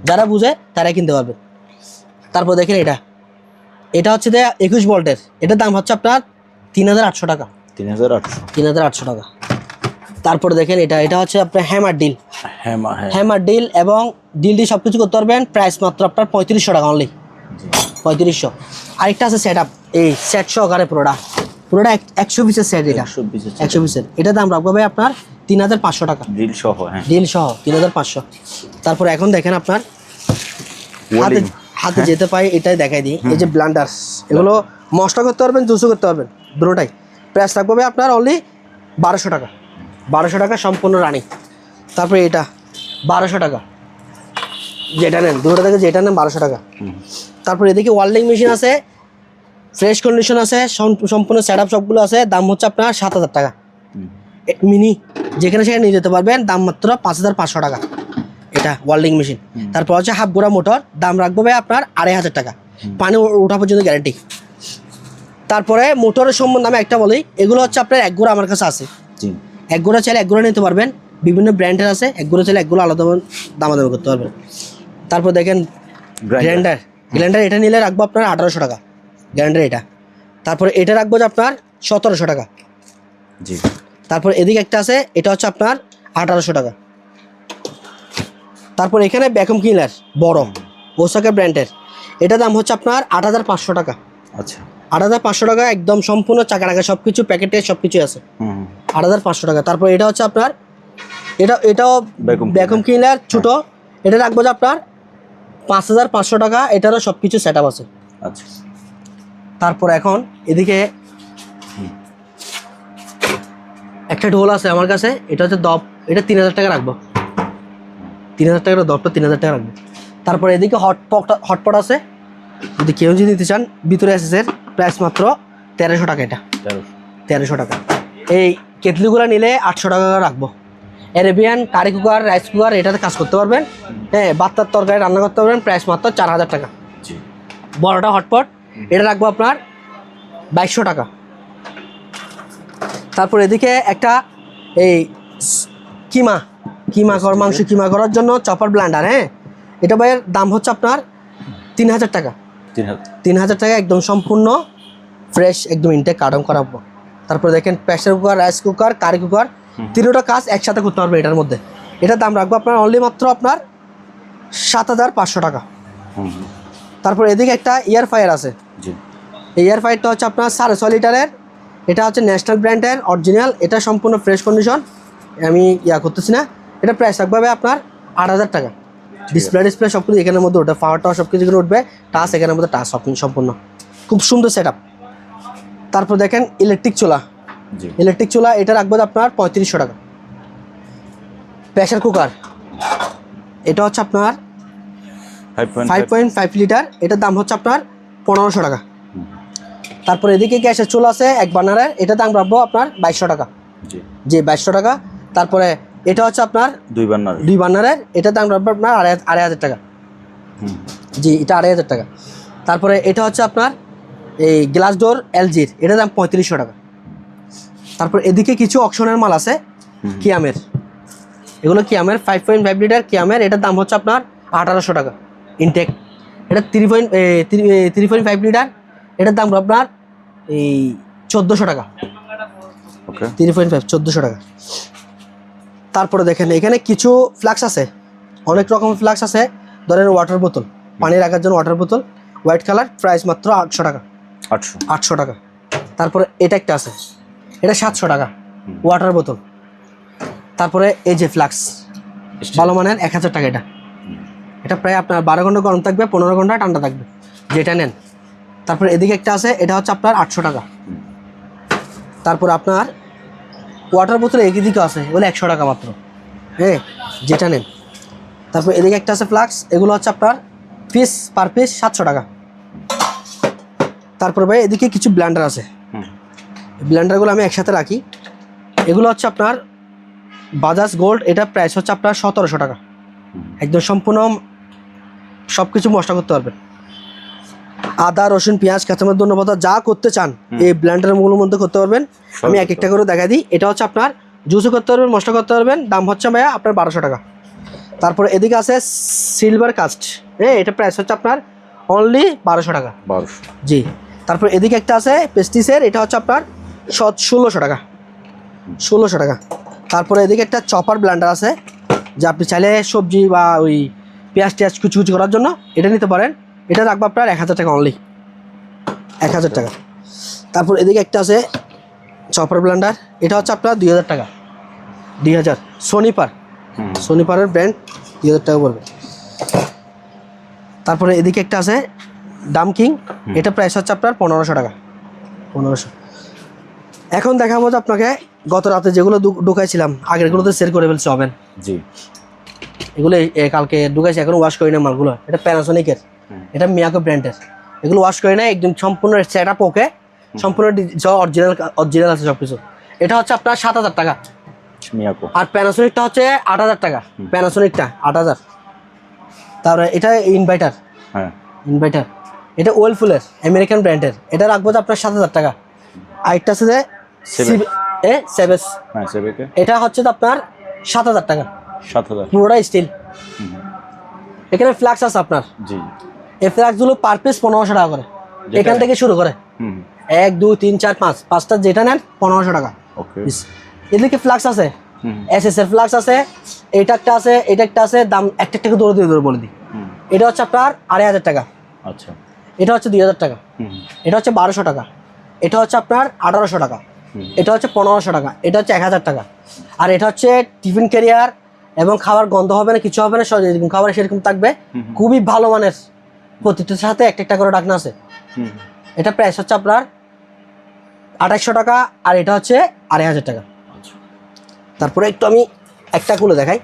যারা বুঝে তারাই কিনতে পারবে। তারপর দেখেন এটা হচ্ছে 21 ভোল্টের, এটার দাম হচ্ছে আপনার 3800 টাকা। 3800 টাকা। তারপরে দেখেন এটা হচ্ছে আপনার হ্যামার ডিল এবং ডিলটি সব কিছু করতে পারবেন, প্রাইস মাত্র আপনার 3500 টাকা অনলি, 3500। আরেকটা আছে সেট আপ, এই সেট সহকারে পুরোটা 100 পিসের সেট, এটা 100 পিসের, এটার দাম রাখবো ভাই আপনার 3500 টাকা ডিল সহ 3500। তারপর এখন দেখেন আপনার হাতে যেতে পাই, এটাই দেখাই দিই। এই যে ব্লান্ডার, এগুলো মশলা করতে পারবেন, জুসও করতে পারবেন, দুটোটাই। প্রাইস রাখবো ভাই আপনার অনলি 1200 টাকা। 1200 টাকা সম্পূর্ণ রানিং। তারপরে এটা 1200 টাকা, যেটা নেন দুটো থেকে যেটা নেন 1200 টাকা। তারপরে এদিকে ওয়েল্ডিং মেশিন আছে, ফ্রেশ কন্ডিশন আছে, সম্পূর্ণ সেট আপ সবগুলো আছে, দাম হচ্ছে আপনার 7000 টাকা। মিনি যেখানে সেখানে নিয়ে যেতে পারবেন, দাম মাত্র 5500 টাকা এটা ওয়েল্ডিং মেশিন। তারপর হচ্ছে হাফ গোড়া মোটর, দাম রাখবো ভাই আপনার 2500 টাকা, পানি ওঠা পর্যন্ত গ্যারান্টি। তারপরে মোটরের সম্বন্ধে আমি একটা বলি, এগুলো হচ্ছে আপনার এক গোড়া আমার কাছে আছে, এক গোড়া চাইলে এক গোড়া নিতে পারবেন, বিভিন্ন ব্র্যান্ডের আছে, এক গোড়া চাইলে এক গোড়া আলাদা দামাদামি করতে পারবেন। তারপর দেখেন গ্রাইন্ডার, এটা নিলে রাখবো আপনার 1800 টাকা গ্রাইন্ডার এটা। তারপরে এটা রাখবো যে আপনার 1700 টাকা। তারপর এদিকে একটা আছে, এটা হচ্ছে আপনার 1800 টাকা। তারপর এখানে ভ্যাকুয়াম ক্লিনার বড় ওসাকা ব্র্যান্ডের, এটা দাম হচ্ছে আপনার 8500 টাকা। আচ্ছা, 8500 টাকা একদম সম্পূর্ণ চাকা টাকা সব কিছু, প্যাকেটে সব কিছু আছে, 8500 টাকা। তারপর এটা হচ্ছে আপনার এটাও ভ্যাকুয়াম ক্লিনার ছোট, এটা রাখবো যে আপনার 5500 টাকা, এটারও সব কিছু সেট আপ আছে। আচ্ছা, তারপর এখন এদিকে একটা ঢোল আছে আমার কাছে, এটা হচ্ছে দপ, এটা 3000 টাকা রাখবো, 3000 টাকার দপটা 3000 টাকা রাখবো। তারপর এদিকে হটপট আছে, যদি কেউ যদি নিতে চান ভিতরে এসেসের, প্রাইস মাত্র 1300 টাকা, এটা 1300 টাকা। এই কেটলিগুলো নিলে 800 টাকা রাখবো। Arabian curry cooker, rice cooker, এটাতে কাজ করতে পারবেন, হ্যাঁ বাত্তার তরকারি রান্না করতে পারবেন, প্রাইস মাত্র 4000 টাকা। বড়টা হটপট, এটা রাখবো আপনার 2200 টাকা। তারপর এদিকে একটা এই মাংস কিমা করার জন্য চপার ব্লেন্ডার, হ্যাঁ এটা ভাইয়ের দাম হচ্ছে আপনার 3000 টাকা। 3000 টাকা একদম সম্পূর্ণ ফ্রেশ, একদম ইনটেক কার্টন করাবো। তারপর দেখেন pressure cooker, rice cooker, curry cooker, তিনটা কাজ একসাথে করতে পারবে এটার মধ্যে, এটার দাম রাখবো আপনার অনলি মাত্র আপনার 7500 টাকা। তারপর এদিকে একটা এয়ার ফায়ার আছে, এই এয়ার ফায়ারটা হচ্ছে আপনার 6.5 লিটারের, এটা হচ্ছে ন্যাশনাল ব্র্যান্ডের অরিজিনাল, এটা সম্পূর্ণ ফ্রেশ কন্ডিশন, আমি করতেছি না। এটা প্রাইস রাখবে আপনার 8000 টাকা। ডিসপ্লে সব কিছু এখানের মধ্যে উঠবে, পাওয়ার টাওয়ার সব কিছু এখানে উঠবে, টাচ এখানের মধ্যে টাচ সম্পূর্ণ খুব সুন্দর সেট আপ। তারপর দেখেন ইলেকট্রিক চুলা, এটা রাখবো আপনার 3500 টাকা। প্রেসার কুকার, এটা হচ্ছে আপনার 5.5 লিটার, এটার দাম হচ্ছে আপনার 1500 টাকা। তারপর এদিকে গ্যাসের চুলা আছে এক বার্নারের, এটার দাম রাখবো আপনার 2200 টাকা। জি 2200 টাকা। তারপরে এটা হচ্ছে আপনার দুই বার্নারের, এটার দাম রাখবো আপনার 2500 টাকা। জি এটা 2500 টাকা। তারপরে এটা হচ্ছে আপনার এই গ্লাস ডোর এলজির, এটার দাম 3500 টাকা। তারপর এদিকে কিছু অকশনের মাল আছে কিয়ামের, এগুলো কিয়ামের 5.5 লিটার কিয়ামের, এটার দাম হচ্ছে আপনার 1800 টাকা ইনটেক। এটা 3.5 লিটার, এটার দাম আপনার এই 1400 টাকা। 3.5 1400 টাকা। তারপরে দেখেন এখানে কিছু ফ্লাক্স আছে, অনেক রকম ফ্লাক্স আছে, ধরেন ওয়াটার বোতল, পানি রাখার জন্য ওয়াটার বোতল, হোয়াইট কালার, প্রাইস মাত্র 800 টাকা। 800 টাকা। তারপরে এটা একটা আছে, এটা 700 টাকা ওয়াটার বোতল। তারপরে এই যে ফ্লাক্স ভালো মানের 1000 টাকা। এটা প্রায় আপনার 12 ঘন্টা গরম থাকবে, 15 ঘন্টা ঠান্ডা থাকবে, যেটা নেন। তারপরে এদিকে একটা আছে, এটা হচ্ছে আপনার 800 টাকা। তারপর আপনার ওয়াটার বোতল একই দিকে আছে, এগুলো 100 টাকা মাত্র, হ্যাঁ, যেটা নেন। তারপর এদিকে একটা আছে ফ্লাক্স, এগুলো হচ্ছে আপনার পিস পার পিস 700 টাকা। তারপর ভাই এদিকে কিছু ব্লেন্ডার আছে, ব্লেন্ডারগুলো আমি একসাথে রাখি। এগুলো হচ্ছে আপনার বাজাজ গোল্ড, এটা প্রাইস হচ্ছে আপনার 1700 টাকা। একদম সম্পূর্ণ সব কিছু মশলা করতে পারবেন, আদা রসুন পেঁয়াজ কাঁচামরিচ ধনেপাতা যা করতে চান এই ব্লেন্ডারগুলোর মধ্যে করতে পারবেন। আমি এক একটা করে দেখা দিই। এটা হচ্ছে আপনার জুসও করতে পারবেন, মশলা করতে পারবেন, দাম হচ্ছে ভাইয়া আপনার 1200 টাকা। তারপরে এদিকে আছে সিলভার কাস্ট, হ্যাঁ, এটা প্রাইস হচ্ছে আপনার অনলি 1200 টাকা। 1200, জি। তারপর এদিকে একটা আছে পেস্টিসের, এটা হচ্ছে আপনার 1600 টাকা। 1600 টাকা। তারপরে এদিকে একটা চপার ব্লেন্ডার আছে, যে আপনি চাইলে সবজি বা ওই পেঁয়াজ টিয়াজ কুচি কুচি করার জন্য এটা নিতে পারেন। এটা রাখবো আপনার 1000 টাকা অনলি, 1000 টাকা। তারপর এদিকে একটা আছে চপার ব্লেন্ডার, এটা হচ্ছে আপনার 2000 টাকা। 2000 সোনিপারের ব্র্যান্ড, 2000 টাকা পড়বে। তারপরে এদিকে একটা আছে ডাম কিং, এটা প্রাইস হচ্ছে আপনার 1500 টাকা। 1500। এখন দেখাবো যে আপনাকে গত রাতে যেগুলো ঢুকাইছিলাম, আগেরগুলো তো সেল করে ফেলছে হবেন। জি। এগুলো কালকে ঢুকাইছি, এখন ওয়াশ করি না মালগুলো। এটা প্যানাসোনিকের, এটা মিয়াকো ব্র্যান্ডের। এগুলো ওয়াশ করি না, একদম সম্পূর্ণ সেট আপ ওকে, সম্পূর্ণ অরিজিনাল আছে সব কিছু। এটা হচ্ছে আপনার 7000 টাকা মিয়াকো। আর প্যানাসোনিকটা হচ্ছে 8000 টাকা। প্যানাসোনিকটা 8000। তারপরে এটা ইনভার্টার, হ্যাঁ, ইনভার্টার, এটা ওয়েলফুলের আমেরিকান ব্র্যান্ডের, এটা রাখবো যে আপনার 7000 টাকা। আরেকটা আছে যে সেভেস, হ্যাঁ, সেবেকে, এটা হচ্ছে তো আপনার 7000 টাকা। 7000 পুরোটা স্টিল। এখানে ফ্ল্যাক্স আছে আপনার, জি। এই ফ্ল্যাক্সগুলো পার পিস 1500 টাকা করে, এখান থেকে শুরু করে 1 2 3 4 5 5টা যেটা নেন 1500 টাকা। ওকে। এদিকে ফ্ল্যাক্স আছে, এসএস এর ফ্ল্যাক্স আছে, এটা একটা আছে, এটা একটা আছে। দাম একটা একটা দৌড়ে বলে দিই। এটা হচ্ছে আপনার 2500 টাকা। আচ্ছা। এটা হচ্ছে 2000 টাকা। এটা হচ্ছে 1200 টাকা। এটা হচ্ছে আপনার 1800 টাকা। এটা হচ্ছে 1500 টাকা। এটা হচ্ছে 1000 টাকা। আর এটা হচ্ছে টিফিন ক্যারিয়ার, এবং খাবার গন্ধ হবে না, কিছু হবে না, যেরকম খাবার সেরকম থাকবে, খুবই ভালো মানের, প্রতিটার সাথে একটা একটা করে ঢাকনা আছে। এটা প্রাইস হচ্ছে আপনার 2800 টাকা, আর এটা হচ্ছে 2500 টাকা। তারপরে একটু আমি একটা খুলে দেখাই।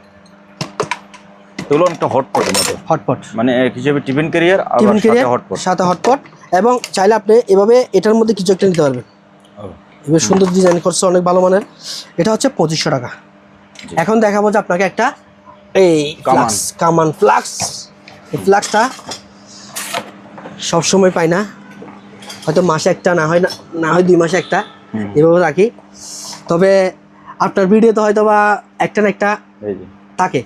এগুলো একটা হটপটের মতো, হটপট মানে এক হিসেবে টিফিন ক্যারিয়ার আর টিফিন সাথে ক্যারিয়ার হটপট। সাথে হটপট, এবং চাইলে আপনি এভাবে এটার মধ্যে কিছু একটা নিতে পারবেন। এবার সুন্দর ডিজাইন করছে, অনেক ভালো মানের। এটা হচ্ছে 2500 টাকা। এখন দেখাবো যে আপনাকে একটা এই কামান ফ্লাক্স। এই ফ্লাক্সটা সবসময় পাই না, হয়তো মাসে একটা, না হয় 2 মাসে একটা, এভাবে রাখি। তবে আপনার ভিডিওতে হয়তো বা একটা না একটা থাকে।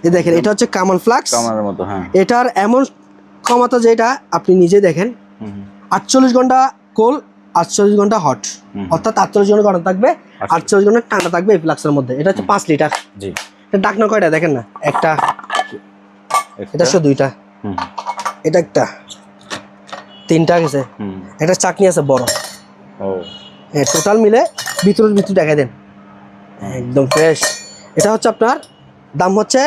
এই দেখেন, এটা হচ্ছে কামান ফ্লাক্স, কামানের মতো, হ্যাঁ। এটার এমন ক্ষমতা যেটা আপনি নিজে দেখেন, 48 ঘন্টা কোল, 48 ঘন্টা হট, অর্থাৎ 48 ঘন্টা গরম থাকবে, 48 ঘন্টা ঠান্ডা থাকবে এই ফ্লাক্সের মধ্যে। এটা হচ্ছে 5 লিটার। জি। এটা ডাকনা কয়টা দেখেন না, একটা, এটা শুধু 2টা, এটা একটা, 3টা গেছে, একটা চাকনি আছে বড়। ও, টোটাল মিলে ভিতর দেখাই দেন, একদম ফ্রেশ। এটা হচ্ছে আপনার দাম হচ্ছে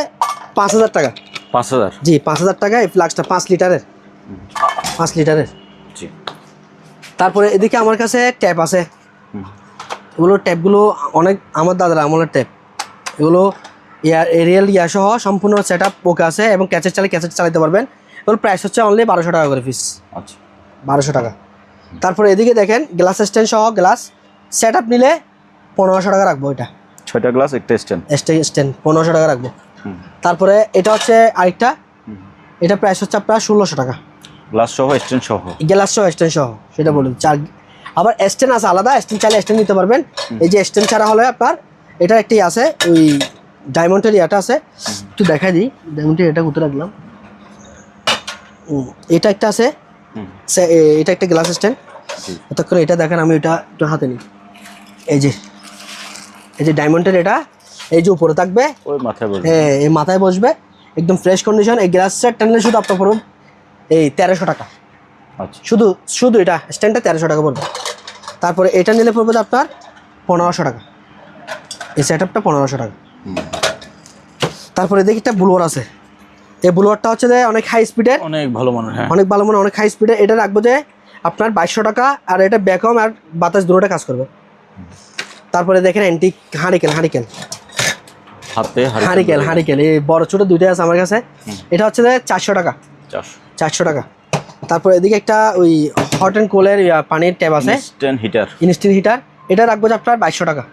5000 টাকা। 5000? জি, 5000 টাকা এই ফ্লাক্সটা 5 লিটারের। 5 লিটারের। জি। তারপরে এদিকে আমার কাছে ট্যাপ আছে। এগুলো ট্যাপগুলো অনেক আমার দাদার আমলের ট্যাপ। এগুলো এরিয়াল সহ সম্পূর্ণ সেট আপ ওকে আছে, এবং ক্যাচেট চালাতে পারবেন। এগুলো প্রাইস হচ্ছে অনলি 1200 টাকা করে পিস। আচ্ছা, 1200 টাকা। তারপরে এদিকে দেখেন গ্লাস স্ট্যান্ড সহ গ্লাস সেট আপ নিলে 1500 টাকা রাখবো। এটা 6টা গ্লাস, একটা স্ট্যান্ড 1500 টাকা রাখবো। তারপরে এটা হচ্ছে আরেকটা, এটা প্রাইস হচ্ছে আপনার 1600 টাকা। গ্লাস সহ স্ট্যান্ড সহ, গ্লাস সহ স্ট্যান্ড সহ, সেটা বলুন। আবার স্ট্যান্ড আছে আলাদা, স্ট্যান্ড চাইলে স্ট্যান্ড নিতে পারবেন। এই যে স্ট্যান্ড ছাড়া হলে আপনার এটা একটি আছে, ওই ডায়মন্ডের ইয়াটা আছে, একটু দেখাই দিই। ডায়মন্ডের এটা কোথায় রাখলাম, এটা একটা আছে, এটা একটা গ্লাস স্ট্যান্ড। এতক্ষণ এটা দেখেন, আমি এটা একটু হাতে নিই। এই যে ডায়মন্ডের এটা, এই যে উপরে থাকবে, ওই মাথায় বসবে, হ্যাঁ, এই মাথায় বসবে। একদম ফ্রেশ কন্ডিশন। এই গ্লাস সেটটা নিলে শুধু আপনার পড়বে এই 1300 টাকা। আচ্ছা, শুধু শুধু এটা স্ট্যান্ডটা 1300 টাকা পড়বে। তারপরে এটা নিলে পড়বে যে আপনার 1500 টাকা, এই সেট আপটা 1500 টাকা। তারপরে দেখি একটা ব্লুয়ার আছে, এই ব্লুয়ারটা হচ্ছে যে অনেক হাই স্পিডের, অনেক ভালো মানের। হ্যাঁ, অনেক ভালো মানে অনেক হাই স্পিডের। এটা রাখবো যে আপনার 2200 টাকা, আর এটা ব্যাকহোম আর বাতাস দুটোটা কাজ করবে। তারপরে দেখেন অ্যান্টিক হারিকেন, হাতে হারিকেন এই বড় ছোট দুইটাই আছে আমার কাছে। এটা হচ্ছে যে 400 টাকা, 400 টাকা। তারপর এদিকে একটা ওই হট অ্যান্ড কোলের পানির ট্যাপ আছে, ইনস্ট্যান্ট হিটার। এটা রাখবো যে আপনার 2200 টাকা,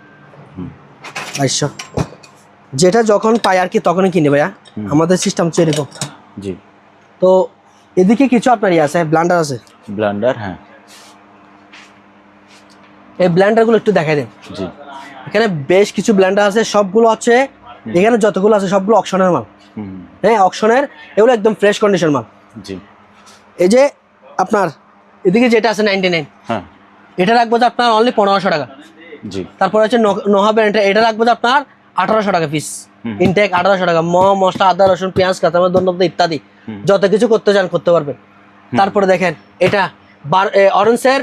2200। যেটা যখন পাই আর কি তখনই কিনে ভাইয়া, আমাদের সিস্টেম হচ্ছে এরকম। জি। তো এদিকে কিছু আপনার আছে, ব্লান্ডার আছে, হ্যাঁ, এই ব্লেন্ডারগুলো একটু দেখাই দেন। জি। এখানে বেশ কিছু ব্লেন্ডার আছে, সবগুলো হচ্ছে এখানে যতগুলো আছে সবগুলো অকশনের মাল। হ্যাঁ, অকশনের, এগুলো একদম ফ্রেশ কন্ডিশন মাল। জি। এই যে আপনার এদিকে যেটা আছে 99, হ্যাঁ, এটা রাখবো যে আপনার অনলি 1500 টাকা। জি। তারপর হচ্ছে নোহা ব্র্যান্ডের, এটা রাখবো যে আপনার 1800 টাকা পিস, ইনটেক 1800 টাকা। মশলা, আদা, রসুন, পেঁয়াজ, কাঁচামরিচ, ধন্যবাদ ইত্যাদি যত কিছু করতে চান করতে পারবেন। তারপরে দেখেন এটা অরেঞ্জের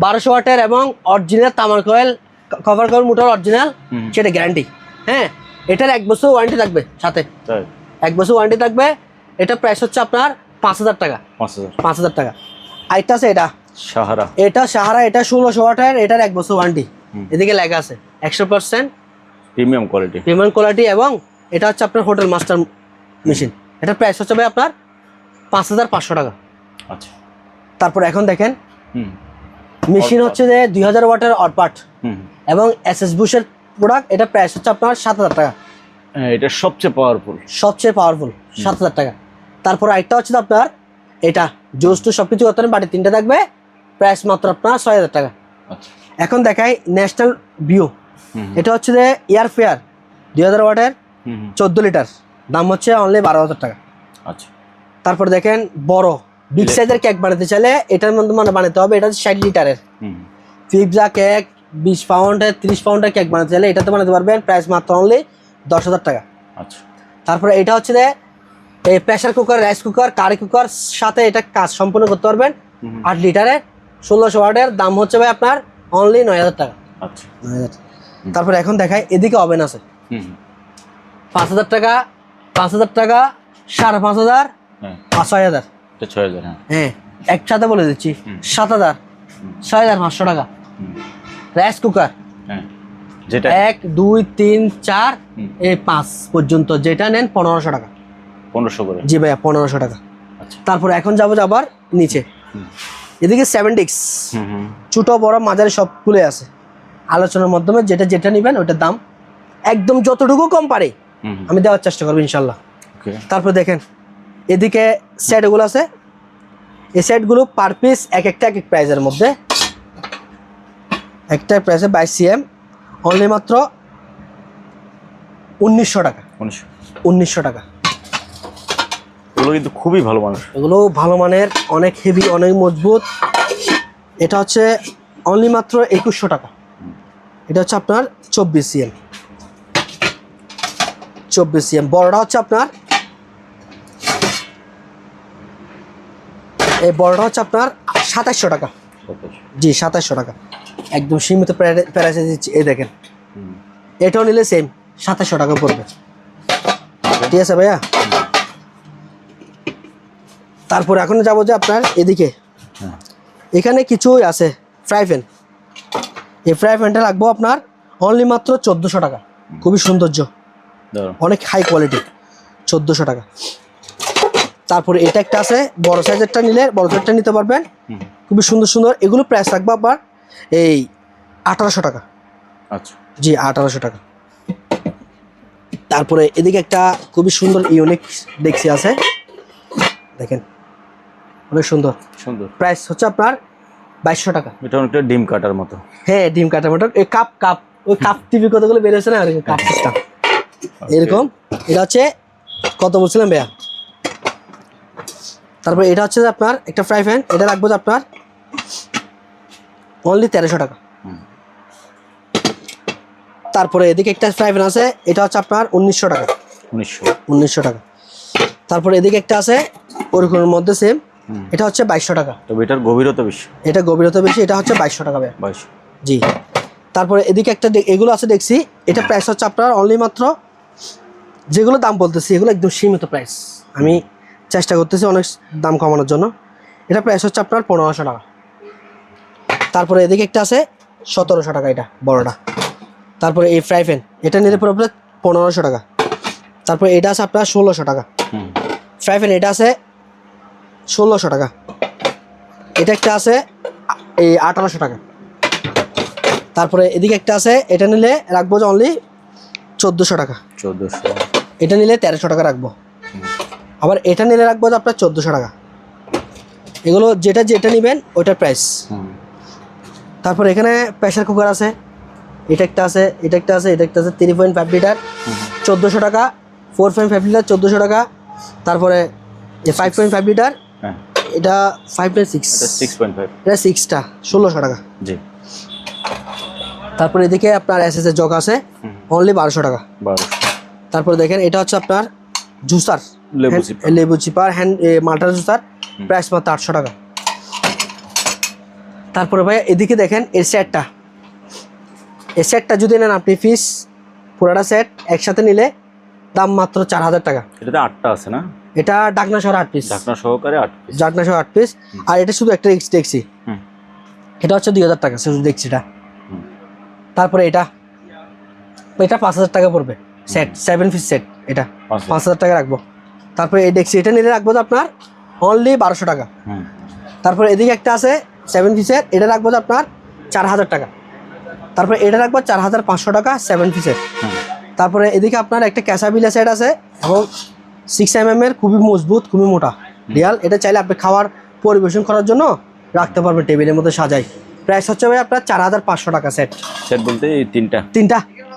1200 ওয়াটের এবং অরিজিনাল তামার coil, cover coil motor original, সেটা গ্যারান্টি। হ্যাঁ, এটার 1 বছর ওয়ারেন্টি থাকবে সাথে, 1 বছর ওয়ারেন্টি থাকবে। এটা প্রাইস হচ্ছে আপনার 5000 টাকা, 5000 টাকা। আরেকটা আছে এটা সাহারা, এটা 1600 ওয়াটের, এটার 1 বছর ওয়ারেন্টি। এদিকে লেখা আছে 100% প্রিমিয়াম কোয়ালিটি, এবং এটা হচ্ছে আপনার হোটেল মাস্টার মেশিন। এটার প্রাইস হচ্ছে ভাই আপনার 5500 টাকা। আচ্ছা। তারপর এখন দেখেন মেশিন হচ্ছে যে 2000 ওয়াটের অটপাট এবং এসএস বুশের প্রোডাক্ট। এটা প্রাইস হচ্ছে আপনার 7000 টাকা। এটা সবচেয়ে পাওয়ারফুল 7000 টাকা। তারপর আরেকটা হচ্ছে আপনার এটা জোস টু সবকিছু করতে বাড়ি 3টা থাকবে, প্রাইস মাত্র আপনার 6000 টাকা। আচ্ছা। এখন দেখাই ন্যাশনাল ভিউ, এটা হচ্ছে যে এয়ার ফেয়ার 2000 ওয়াটের 14 লিটার, দাম হচ্ছে অনলি 12000 টাকা। আচ্ছা। তারপর দেখেন বড় বিগ সাইজের কেক বানাতে চাইলে এটার মধ্যে মানে বানাতে হবে, এটা হচ্ছে 60 লিটারের পিৎজা কেক, 20 পাউন্ডের 30 পাউন্ডের কেক বানাতে চাইলে এটাতে বানাতে পারবেন, প্রাইস মাত্র অনলি 10000 টাকা। আচ্ছা। তারপরে এটা হচ্ছে যে এই pressure cooker, rice cooker, curry cooker সাথে এটা কাজ সম্পূর্ণ করতে পারবেন, 8 লিটারের 1600 ওয়াটের, দাম হচ্ছে ভাই আপনার অনলি 9000 টাকা। আচ্ছা। 9000। তারপরে এখন দেখাই এদিকে ওভেন আছে 5000 টাকা, 5000 টাকা, 5500, 6000। 6000। হ্যাঁ, একসাথে বলে দিচ্ছি 7000, 6500 টাকা। রাইস কুকার যেটা 1 2 3 4 এই 5 পর্যন্ত যেটা নেন 1500 টাকা। 1500 করে? জি ভাইয়া, 1500 টাকা। আচ্ছা। তারপর এখন যাবো আবার নিচে, এদিকে 7 ডিক্স, ছোট বড় মাঝারি সবগুলো আছে। আলোচনার মাধ্যমে যেটা যেটা নেবেন ওইটার দাম একদম যতটুকু কম পারে আমি দেওয়ার চেষ্টা করবো ইনশাল্লাহ। তারপর দেখেন এদিকে সেটগুলো আছে, এই সেটগুলো পার পিস এক একটা এক এক প্রাইজের মধ্যে, একটা প্রাইসে 22 cm, অনলি মাত্র 1900 টাকা। 1900 টাকা। এগুলো কিন্তু খুবই ভালো মানের, এগুলো ভালো মানের, অনেক হেভি, অনেক মজবুত। এটা হচ্ছে অনলি মাত্র 2100 টাকা। এটা হচ্ছে আপনার 24 cm, 24 cm। বড়টা হচ্ছে আপনার, এই বড়টা হচ্ছে আপনার 2700 টাকা। জি, 2700 টাকা, একদম সীমিত প্রাইসে দিচ্ছি। এই দেখেন এটাও নিলে সেম 2700 টাকা পড়বে। ঠিক আছে ভাইয়া। তারপর এখন যাবো যে আপনার এদিকে, এখানে কিছুই আছে ফ্রাই প্যান। এই ফ্রাই প্যানটা রাখবো আপনার অনলি মাত্র 1400 টাকা, খুবই সৌন্দর্য, অনেক হাই কোয়ালিটি, 1400 টাকা। তারপরে এটা একটা আছে বড় সাইজেরটা, নিলে বড় সাইজটা নিতে পারবেন, খুবই সুন্দর সুন্দর। এগুলো প্রাইস রাখবো আপনার এই 1800 টাকা। আচ্ছা। জি, 1800 টাকা। তারপরে এদিকে একটা খুবই সুন্দর ইউনিক ডেক্সি আছে, দেখেন অনেক সুন্দর, প্রাইস হচ্ছে আপনার 2200 টাকা। এটা অনেকটা ডিম কাটার মতো। হ্যাঁ, ডিম কাটার মতো। এই কাপ ওই কাপ টিভি কতগুলো বেরিয়েছে না, কাপ সিস্টেম এরকম। এটা হচ্ছে কত বলছিলাম ভাইয়া? তারপরে এটা হচ্ছে আপনার একটা ফ্রাই প্যান, এটা রাখবো যে আপনার অনলি 1300 টাকা। তারপরে এদিকে একটা ফ্রাই প্যান আছে, এটা হচ্ছে আপনার 1900 টাকা। 1900 টাকা। তারপরে এদিকে একটা আছে ওরকমের মধ্যে সেম, এটা হচ্ছে 2200 টাকা। তবে এটার গভীরতা বেশি। এটা গভীরতা বেশি, এটা হচ্ছে 2200 টাকা ভাইয়া। 2200। জি। তারপরে এদিকে একটা এগুলো আছে দেখছি, এটা প্রাইস হচ্ছে আপনার অনলি মাত্র, যেগুলো দাম বলতেছি এগুলো একদম সীমিত প্রাইস, আমি চেষ্টা করতেছি অনেক দাম কমানোর জন্য। এটা প্রাইস হচ্ছে আপনার 1500 টাকা। তারপরে এদিকে একটা আছে 1700 টাকা, এটা বড়টা। তারপরে এই ফ্রাই প্যান, এটা নিলে পরে আপনার 1500 টাকা। তারপরে এটা আছে আপনার 1600 টাকা। ফ্রাই প্যান এটা আছে 1600 টাকা। এটা একটা আছে এই 1800 টাকা। তারপরে এদিকে একটা আছে, এটা নিলে রাখবো যে অনলি 1400 টাকা। 1400। এটা নিলে 1300 টাকা রাখবো। আবার এটা নিলে রাখবো যে আপনার 1400 টাকা। এগুলো যেটা যেটা নেবেন ওইটার প্রাইস। তারপর এখানে প্রেসার কুকার আছে, এটা একটা আছে, এটা একটা আছে, এটা একটা আছে 3.5 লিটার 1400 টাকা। 4.5 লিটার 1400 টাকা। তারপরে 5.5 লিটার, এটা 5.6, এটা 6.5, এটা 6টা 1600 টাকা। জি। তারপরে এদিকে আপনার এসএস এর জগ আছে অনলি 1200 টাকা। 1200। তারপরে দেখেন এটা হচ্ছে আপনার জুসার, লেবু লেবু চিপার হ্যান্ড মাল্টার জুসার, প্রাইস মাত্র 800 টাকা। তারপরে ভাই এদিকে দেখেন এই সেটটা যদি নেন আপনি পিস পুরাটা সেট একসাথে নিলে দাম মাত্র 4000 টাকা। এটাতে 8টা আছে না? এটা ডাকনা সহ 8 পিস, ঢাকনা সহকারে 8 পিস। ডাকনা সহ 8 পিস। আর এটা শুধু একটা দেখছি, এটা হচ্ছে 2000 টাকা শুধু দেখছি এটা। তারপরে এটা 5000 টাকা পড়বে সেট, 7 পিস সেট, এটা 5000 টাকা রাখবো। তারপরে এই দেখছি এটা নিলে রাখবো আপনার অনলি 1200 টাকা। তারপরে এদিকে একটা আছে 7 পিসের, এটা রাখবো আপনার 4000 টাকা। তারপরে এটা রাখবো 4500 টাকা 7 পিসের। তারপরে এদিকে আপনার একটা ক্যাসাবিলা সেট আছে এবং 6mm এর, খুবই মজবুত, খুবই মোটা ডিয়াল। এটা চাইলে আপনি খাবার পরিবেশন করার জন্য রাখতে পারবেন টেবিলের মধ্যে সাজাই। প্রাইস হচ্ছে ভাই আপনার 4500 টাকা সেট। সেট বলতে এই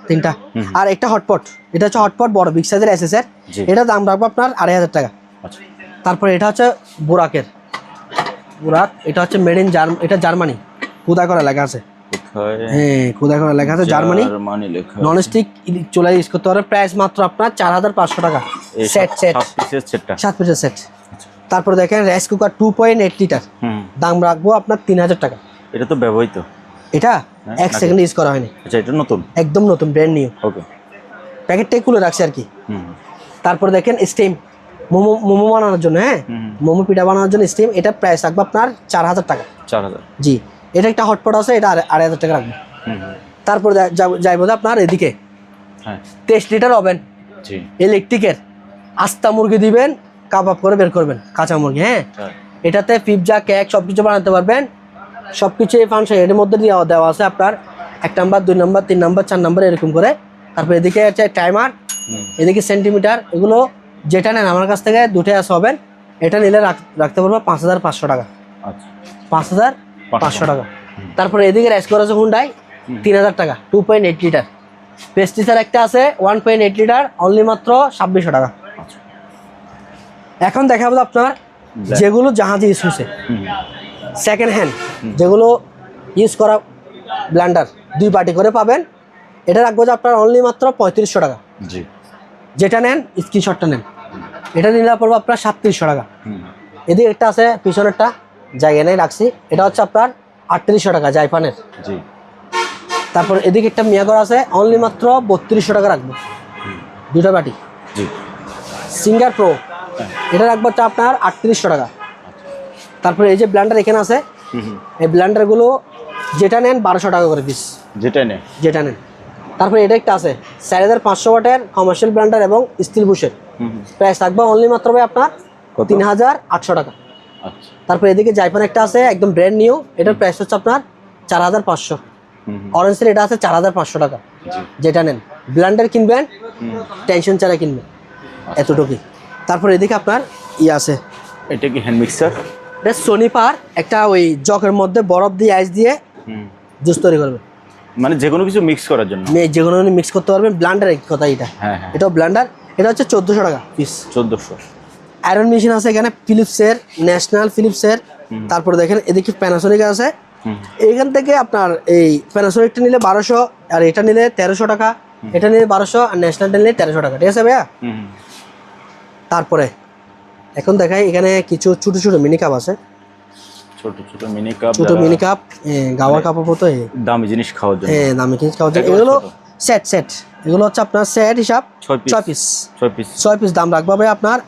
তিনটা। আর একটা হটপট, এটা হচ্ছে হটপট বড় বিগ সাইজের এসএস এর, এটা দাম রাখবো আপনার 2500 টাকা। তারপরে এটা হচ্ছে বুরাক, এটা হচ্ছে মেড ইন এটা জার্মানি, খুদা করা লেখা আছে। হ্যাঁ, খুদা করা লেখা আছে জার্মানি, নন স্টিক চুলা ইউজ করতে পারবে। প্রাইস মাত্র আপনার 4500 টাকা সেট, 7 পিসের সেট। তারপরে দেখেন রাইস কুকার 2.8 লিটার, দাম রাখবো আপনার 3000 টাকা। এটা তো ব্যবহৃত, এটা 1 সেকেন্ড ইউজ করা হয়নি। আচ্ছা, এটা নতুন, একদম নতুন, ব্র্যান্ড নিউ। ওকে, প্যাকেটটাই খুলে রাখছি আর কি। তারপরে দেখেন স্টিম মোমো বানানোর জন্য, হ্যাঁ মোমো পিঠা বানানোর জন্য স্টিম, এটা প্রাইস রাখবো আপনার 4000 টাকা। 4000, জি। এটা একটা হটপট আছে, এটা 2500 টাকা রাখবো। তারপরে যাইব আপনার এদিকে 23 লিটার ওভেন, জি, ইলেকট্রিকের। আস্তা মুরগি দিবেন, কাবাব করে বের করবেন, কাঁচা মুরগি। হ্যাঁ, এটাতে পিৎজা, কেক সব কিছু বানাতে পারবেন। সব কিছু এই ফাংশন এর মধ্যে দেওয়া আছে আপনার 1 নাম্বার, 2 নাম্বার, 3 নাম্বার, 4 নাম্বার এরকম করে। তারপরে এদিকে আছে টাইমার, এদিকে সেন্টিমিটার। এগুলো যেটা নেন আমার কাছ থেকে দুটোই আছে হবেন, এটা নিলে রাখতে পারবো 5500 টাকা। আচ্ছা, 5500 টাকা। তারপরে এদিকে রাইস কুকার আছে হুন্ডাই 3000 টাকা, 2.8 লিটার। পেস্টিসার একটা আছে 1.8 লিটার, অনলি মাত্র 2600 টাকা। এখন দেখাবো আপনার যেগুলো জাহাজে ইউজ হয়েছে, সেকেন্ড হ্যান্ড, যেগুলো ইউজ করা ব্লেন্ডার 2 পার্টি করে পাবেন। এটা রাখবো যে আপনার অনলি মাত্র 3500 টাকা। জি, যেটা নেন স্ক্রিনশটটা নেন, এটা নিলে পড়বো আপনার 3700 টাকা। এদিকে একটা আছে পিছনেরটা জায়গা নেই রাখছি, এটা হচ্ছে আপনার 3800 টাকা জাইপানের। জি। তারপর এদিকে একটা মিয়াগর আছে, অনলি মাত্র 3200 টাকা রাখবো, 2টা বাটি। জি। সিঙ্গার প্রো, এটা রাখবো হচ্ছে আপনার 3800 টাকা। তারপরে এই যে ব্লেন্ডার এখানে আছে, এই ব্লেন্ডারগুলো যেটা নেন 1200 টাকা করে পিস, যেটা নেন। তারপরে এটা একটা আছে 4500 ওয়াটের কমার্শিয়াল ব্লেন্ডার এবং স্টিল বুশের, প্রাইস থাকবে অনলি মাত্র ভাই আপনার 3800 টাকা। তারপরে এদিকে জাইপান একটা আছে একদম ব্র্যান্ড নিউ, এটার প্রাইস হচ্ছে আপনার 4500। অরেঞ্জের এটা আছে 4500 টাকা, যেটা নেন। ব্লেন্ডার কিনবেন টেনশন ছাড়া কিনবেন, এতটুকুই। তারপরে এদিকে আপনার আছে, এটা কি হ্যান্ড মিক্সার? এটা সোনি পার, একটা ওই জকের মধ্যে বরফ দিয়ে আইস দিয়ে জুস তৈরি করবে, মানে যে কোনো কিছু মিক্স করার জন্য, যে কোনো মিক্স করতে পারবেন। ব্লেন্ডার এক কথা এটা, এটাও ব্লেন্ডার, এটা হচ্ছে 1400 টাকা পিস। 1400। আয়রন মেশিন আছে এখানে ফিলিপসের, ন্যাশনাল ফিলিপসের। তারপরে দেখেন এদিকে প্যানাসোনিক আছে, এইখান থেকে আপনার এই প্যানাসোনিকটা নিলে 1200, আর এটা নিলে 1300 টাকা, এটা নিলে 1200, আর ন্যাশনালটা নিলে 1300 টাকা, ঠিক আছে ভাইয়া? তারপরে এখন দেখাই এখানে কিছু ছোট ছোট মিনি কাপ আছে, ছোট ছোট মিনি কাপ, ছোট মিনি কাপ গাওয়ার কাপ মতো দামি জিনিস খাওয়ার জন্য। হ্যাঁ দামি জিনিস খাওয়ার জন্য। এগুলো সেট এগুলো হচ্ছে আপনার সেট হিসাব 6 পিস দাম রাখবো ভাই আপনার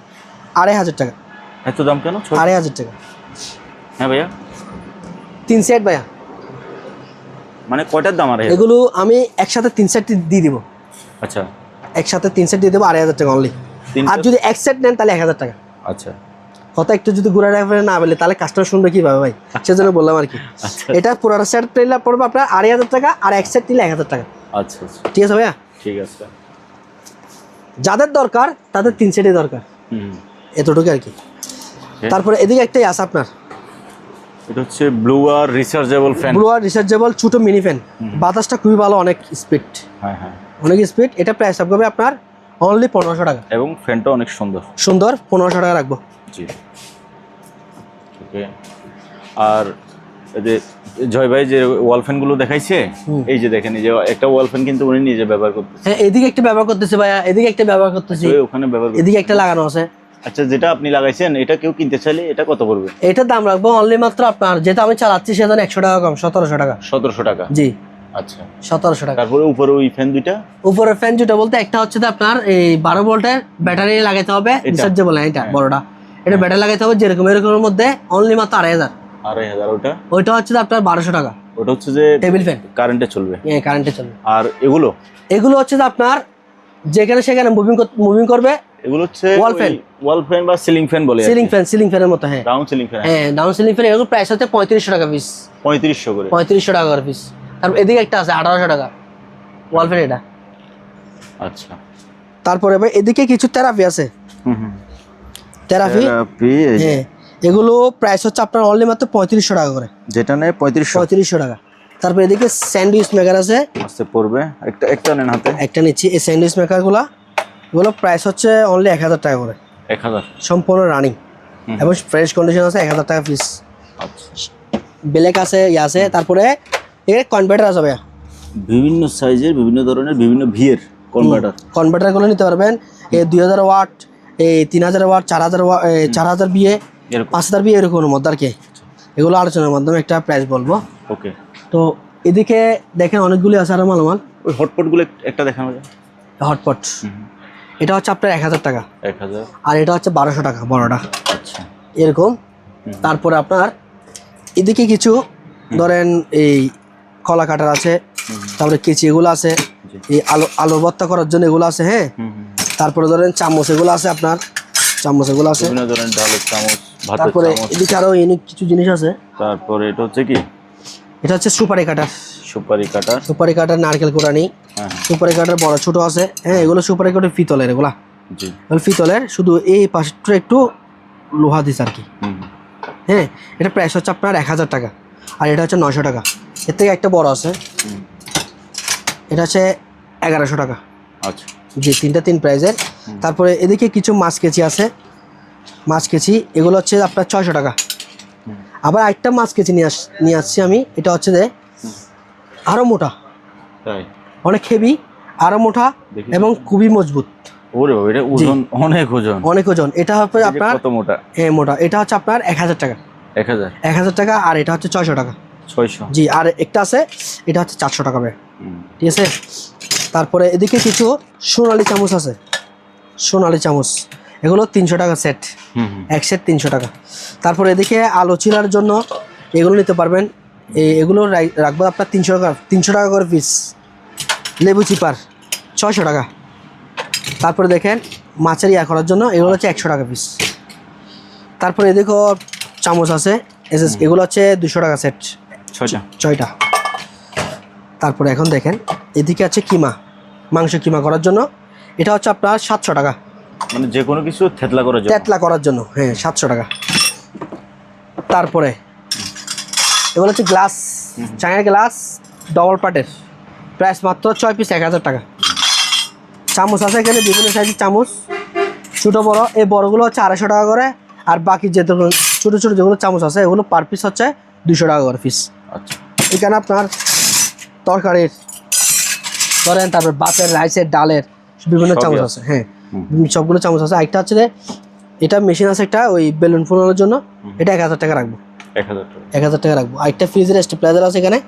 2500 টাকা। এত দাম কেন? 2500 টাকা। হ্যাঁ ভাইয়া 3 সেট ভাইয়া। মানে কয়টার দাম? আর এগুলো আমি একসাথে 3 সেট দিয়ে দিব। আচ্ছা, একসাথে 3 সেট দিয়ে দেবো 2500 টাকা অনলি। আর যদি এক সেট নেন তাহলে 1000 টাকা। আচ্ছা, কথা একটু যদি ঘুরে রাখবেন না বলে তাহলে কাস্টমার শুনবে কিভাবে ভাই, সেজন্য বললাম আর কি। এটা পুরো সেট নিলে পড়বে আপনার 2500 টাকা, আর এক সেট নিলে 1000 টাকা। আচ্ছা আচ্ছা, ঠিক আছে ভাইয়া? ঠিক আছে। যাদের দরকার তাদের 3 সেটই দরকার, এতটুকু আর কি। তারপরে এদিকে একটাই আছে আপনার, এটা হচ্ছে blower rechargeable fan. Blower rechargeable ছোট মিনি ফ্যান, বাতাসটা খুবই ভালো, অনেক স্পিড। হ্যাঁ হ্যাঁ, অনেক স্পিড। এটা প্রাইস হবে আপনার অনলি 1500 টাকা। এবং ফ্যানটা অনেক সুন্দর 1500 টাকা রাখবো। জি, ওকে। আর এই যে জয় ভাই যে ওয়াল ফ্যানগুলো দেখাইছে, এই যে দেখেন, এই যে একটা ওয়াল ফ্যান কিন্তু উনি নিজে ব্যবহার করতেছে। হ্যাঁ এদিকে একটা ব্যবহার করতেছে ভাইয়া, এদিকে একটা ব্যবহার করতেছি, ওখানে ব্যবহার করতেছে, এদিকে একটা লাগানো আছে। আচ্ছা, যেটা আপনি লাগাইছেন এটা কেউ কিনতে চাইলে এটা কত পড়বে? এটার দাম রাখবো অনলি মাত্র আপনার, যেটা আমি চালাচ্ছি সেটা 100 টাকা কম, 1700 টাকা। 1700 টাকা? জি আচ্ছা, 1700 টাকা। তারপরে উপরে ওই ফ্যান দুইটা, উপরের ফ্যান যেটা বলতে একটা হচ্ছে আপনার এই 12 ভোল্টের ব্যাটারি লাগাইতে হবে, রিচার্জেবল এটা বড়টা, এটা ব্যাটারি লাগাইতে হবে যেরকম এরকমের মধ্যে, অনলি মাত্র 2500। ওইটা হচ্ছে আপনার 1200 টাকা। ওটা হচ্ছে যে টেবিল ফ্যান, কারেন্টে চলবে। হ্যাঁ কারেন্টে চলবে। আর এগুলো হচ্ছে আপনার যেখানে সেখানে মুভিং করবে। এগুলো হচ্ছে ওয়াল ফ্যান বা সিলিং ফ্যান বলে, সিলিং ফ্যানের মতো। হ্যাঁ ডাউন সিলিং ফ্যান। হ্যাঁ ডাউন সিলিং ফ্যান। এগুলো প্রাইস হচ্ছে 3500 টাকা পিস। 3500 করে? 3500 টাকা করে পিস। তারপর এদিকে একটা আছে 1800 টাকা ওয়াল ফ্যান এটা। আচ্ছা, তারপরে ভাই এদিকে কিছু থেরাপি আছে। থেরাপি, হ্যাঁ এগুলো প্রাইস হচ্ছে আপনার অনলি মাত্র 3500 টাকা করে। যেটা নেয় 3500 টাকা। তারপর এদিকে স্যান্ডউইচ মেকার আছে, আস্তে পড়বে। একটা নেন হাতে, একটা নিচ্ছি। এই স্যান্ডউইচ মেকারগুলো এগুলো প্রাইস হচ্ছে অনলি 1000 টাকা করে। 1000 সম্পূর্ণ রানিং এবং ফ্রেশ কন্ডিশন আছে, 1000 টাকা পিস। আচ্ছা, ব্ল্যাক আছে, আছে। তারপরে এর কনভার্টার আছে ভাইয়া, বিভিন্ন সাইজের, বিভিন্ন ধরনের, বিভিন্ন ভিএর কনভার্টারগুলো নিতে পারবেন। এই 2000 ওয়াট, এই 3000 ওয়াট, 4000 ওয়াট, 4000 বিয়ে, 5000 বিয়ে, এরকমের মধ্যে আর কি। এগুলো আলোচনার মাধ্যমে একটা প্রাইস বলবো। ওকে। তো এদিকে দেখেন অনেকগুলি আছে আরো মালামাল। ওই হটপটগুলো একটা দেখানো যায়। হটপট এটা হচ্ছে আপনার 1000 টাকা। 1000। আর এটা হচ্ছে 1200 টাকা বড়টা। আচ্ছা, এরকম। তারপরে আপনার এদিকে কিছু ধরেন এই কলা কাটার আছে, তারপরে কেচি এগুলো আছে, এই আলু ভর্তা করার জন্য এগুলো আছে। হ্যাঁ, তারপরে ধরেন চামচ এগুলো আছে, আপনার চামচ এগুলো আছে, বিভিন্ন ধরনের ডালের চামচ, ভাতের চামচ। তারপরে এদিকে আরো ইউনিক কিছু জিনিস আছে। তারপরে এটা হচ্ছে কি? এটা হচ্ছে সুপারি কাটার। সুপারি কাটার নারকেল কোড়ানি। সুপারি কাটার বড় ছোট আছে। হ্যাঁ, এগুলো সুপারি কাটার পিতলের, এগুলা জি পিতলের, শুধু এই পাশটা একটু লোহা দিস আর কি। হ্যাঁ, এটা প্রাইস হচ্ছে আপনার 1000 টাকা। আর এটা হচ্ছে 900 টাকা। এর থেকে একটা বড় আছে, এটা হচ্ছে 1100 টাকা। আচ্ছা, জি, তিন প্রাইজের। তারপরে এদিকে কিছু মাছ কেচি আছে, মাছ কেচি এগুলো হচ্ছে আপনার 600 টাকা। আবার একটা মাছ কেচি নিয়ে আসছি আমি, এটা হচ্ছে যে আরো মোটা, অনেক হেভি, আরো মোটা এবং খুবই মজবুত। ওরে বাবা, এটা ওজন, অনেক ওজন। এটা হচ্ছে আপনার কত মোটা? মোটা। এটা হচ্ছে আপনার 1000 টাকা। 1000 টাকা। আর এটা হচ্ছে 600 টাকা। 600। জি, আর একটা আছে, এটা হচ্ছে 400 টাকা ভাই। ঠিক আছে। তারপরে এদিকে কিছু সোনালি চামচ আছে, সোনালি চামচ, এগুলো 300 টাকা সেট, এক সেট 300 টাকা। তারপরে এদিকে আলো চিরার জন্য এগুলো নিতে পারবেন। এগুলো রাখবো আপনার 300 টাকা করে পিস। লেবু চিপার 600 টাকা। তারপরে দেখেন মাছের ইয়া করার জন্য এগুলো হচ্ছে 100 টাকা পিস। তারপরে এদিকেও চামচ আছে, এগুলো হচ্ছে 200 টাকা সেট, 6টা। তারপরে এখন দেখেন এদিকে আছে কিমা, মাংস কিমা করার জন্য, এটা হচ্ছে আপনার 700 টাকা। মানে যে কোনো কিছু থেতলা করার জন্য। হ্যাঁ, 700 টাকা। তারপরে এগুলো হচ্ছে গ্লাস, চায়না গ্লাস ডবল পার্টের, প্রাইস মাত্র 6 পিস 1000 টাকা। চামচ আছে এখানে বিভিন্ন সাইজের চামচ, ছোটো বড়। এই বড়গুলো হচ্ছে 250 টাকা করে। আর বাকি যে ছোটো ছোটো যেগুলো চামচ আছে এগুলো পার পিস হচ্ছে 200 টাকা করে পিস। আচ্ছা, এখানে আপনার তরকারির ধরেন, তারপর ভাতের, রাইসের, ডালের বিভিন্ন চামচ আছে। হ্যাঁ, সবগুলো চামচ আছে। একটা হচ্ছে যে এটা মেশিন আছে একটা ওই বেলুন ফোলানোর জন্য, এটা 1000 টাকা রাখবো। 1000 টাকা। 1000 টাকা রাখবো। আর একটা ফ্রিজের স্টেবিলাইজার আছে এখানে,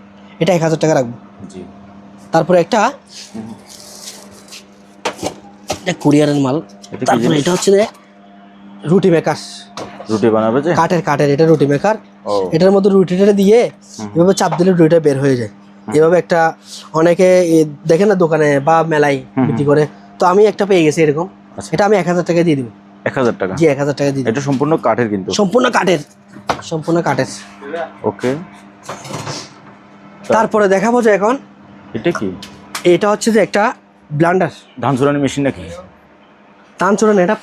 এটা 1000 টাকা রাখবো। জি। তারপরে এটা কুরিয়ারের মাল। এটা কি তারপরে জিনিস? এটা হচ্ছে যে রুটি মেকার, রুটি বানাবে যে? কাঠের এটা রুটি মেকার। ও। এটার মধ্যে রুটিটা দিয়ে এভাবে চাপ দিলে রুটিটা বের হয়ে যায়। এভাবে একটা অনেকে দেখেন না দোকানে বা মেলায় বিক্রি করে, তো আমি একটা পেয়ে গেছি এরকম। আচ্ছা। এটা আমি 1000 টাকা দিয়ে দিব। 1000 টাকা? জি 1000 টাকা দিয়ে দিব। এটা সম্পূর্ণ কাঠের কিন্তু? সম্পূর্ণ কাঠের, সম্পূর্ণ কাঠের। ওকে। তারপরে দেখাবো যে এখন এটা কি? এটা হচ্ছে যে একটা ব্লান্ডার, ধান চুরানি মেশিন নাকি? ধান চোরা না, এটা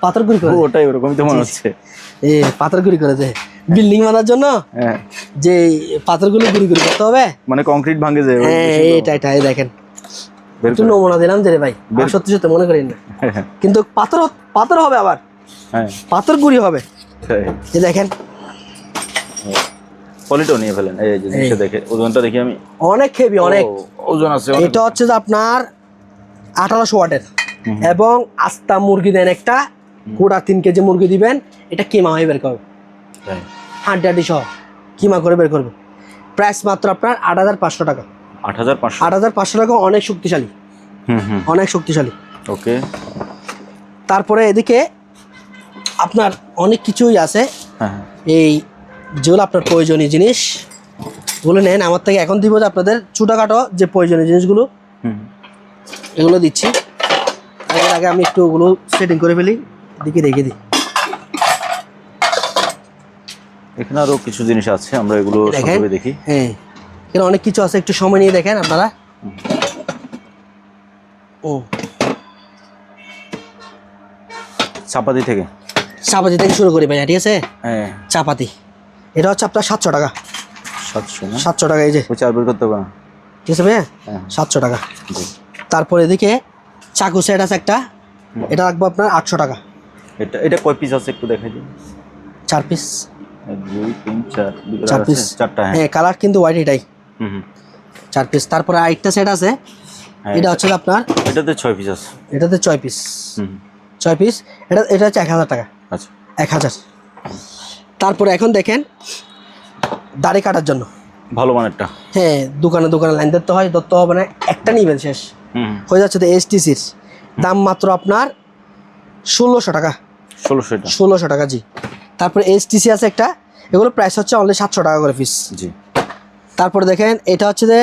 পাথর গুঁড়ি করে। ওটাই ওরকমই তো মনে হচ্ছে। পাথর গুঁড়ি করে দেয় বিল্ডিং বানার জন্য। হ্যাঁ, যে পাথরগুলো গুঁড়ি করতে হবে, মানে কংক্রিট ভাঙে যায়। হ্যাঁ এটা দেখেন, বের একটু করে। নমুনা দিলাম যে রে ভাই, সত্যি সত্যি মনে করেন না, হ্যাঁ, কিন্তু পাথর হবে, আবার হ্যাঁ, পাথর গুঁড়ি হবে। হ্যাঁ। এই দেখেন পলিটাও নিয়ে ফেলেন। এই যে জিনিসটা দেখে, ওজনটা দেখি আমি। অনেক হেভি, অনেক ও, ওজন আছে অনেক। এটা হচ্ছে যে আপনার 1800 ওয়াটের, এবং আস্তা মুরগি দেন একটা, গোটা 3 কেজি মুরগি দিবেন, এটা কিমা হয়ে বের করবে, তাই? হাড্ডি সহ কিমা করে বের করবে। প্রাইস মাত্র আপনার 8500 টাকা। 8500? 8500 টাকা, অনেক শক্তিশালী, অনেক শক্তিশালী। ওকে। তারপরে এদিকে আপনার অনেক কিছুই আছে, হ্যাঁ, এই যেগুলো আপনার প্রয়োজনীয় জিনিস ওগুলো নেন আমার থেকে। এখন দিব যে আপনাদের ছোটোখাটো যে প্রয়োজনীয় জিনিসগুলো, এগুলো দিচ্ছি। এর আগে আমি একটু ওগুলো সেটিং করে ফেলি, দিকে রেখে দিই। এখানে আরো কিছু জিনিস আছে, আমরা এগুলো দেখেন, সংক্ষেপে দেখি। হ্যাঁ এখানে অনেক কিছু আছে, একটু সময় নিয়ে দেখেন আপনারা। ও চাপাতি থেকে? চাপাতি থেকে শুরু করি ভাইয়া, ঠিক আছে? হ্যাঁ। চাপাতি এটা হচ্ছে আপনার 700 টাকা। 700 না? 700 টাকা, এই যে ওই চার বের করতে হবে না? ঠিক আছে ভাইয়া, হ্যাঁ। 700 টাকা। জি। তারপরে এদিকে চাকু সেট আছে একটা, এটা রাখবো আপনার 800 টাকা। এটা কয় পিস আছে একটু দেখাই দিন। 4 পিস। 1 2 3 4 4 পিস, 4টা। হ্যাঁ কালার কিন্তু হোয়াইট, এটাই হুম। 4 পিস। তারপরে আরেকটা সেট আছে, হ্যাঁ, এটা হচ্ছে আপনার, এটাতে 6 পিস আছে। এটাতে 6 পিস। 6 পিস, এটা হচ্ছে 1000 টাকা। আচ্ছা। 1000। তারপরে এখন দেখেন দাড়ি কাটার জন্য, ভালো মানেরটা? হ্যাঁ দোকানে লাইন ধরতে হবে না, একটা নিবেন শেষ হয়ে যাচ্ছে। তো এসটিসির দাম মাত্র আপনার 1600 টাকা। 1600? এটা 1600 টাকা, জি। তারপরে এসটিসি আছে একটা, এগুলো প্রাইস হচ্ছে অনলি 700 টাকা করে পিস। জি। তারপরে দেখেন এটা হচ্ছে যে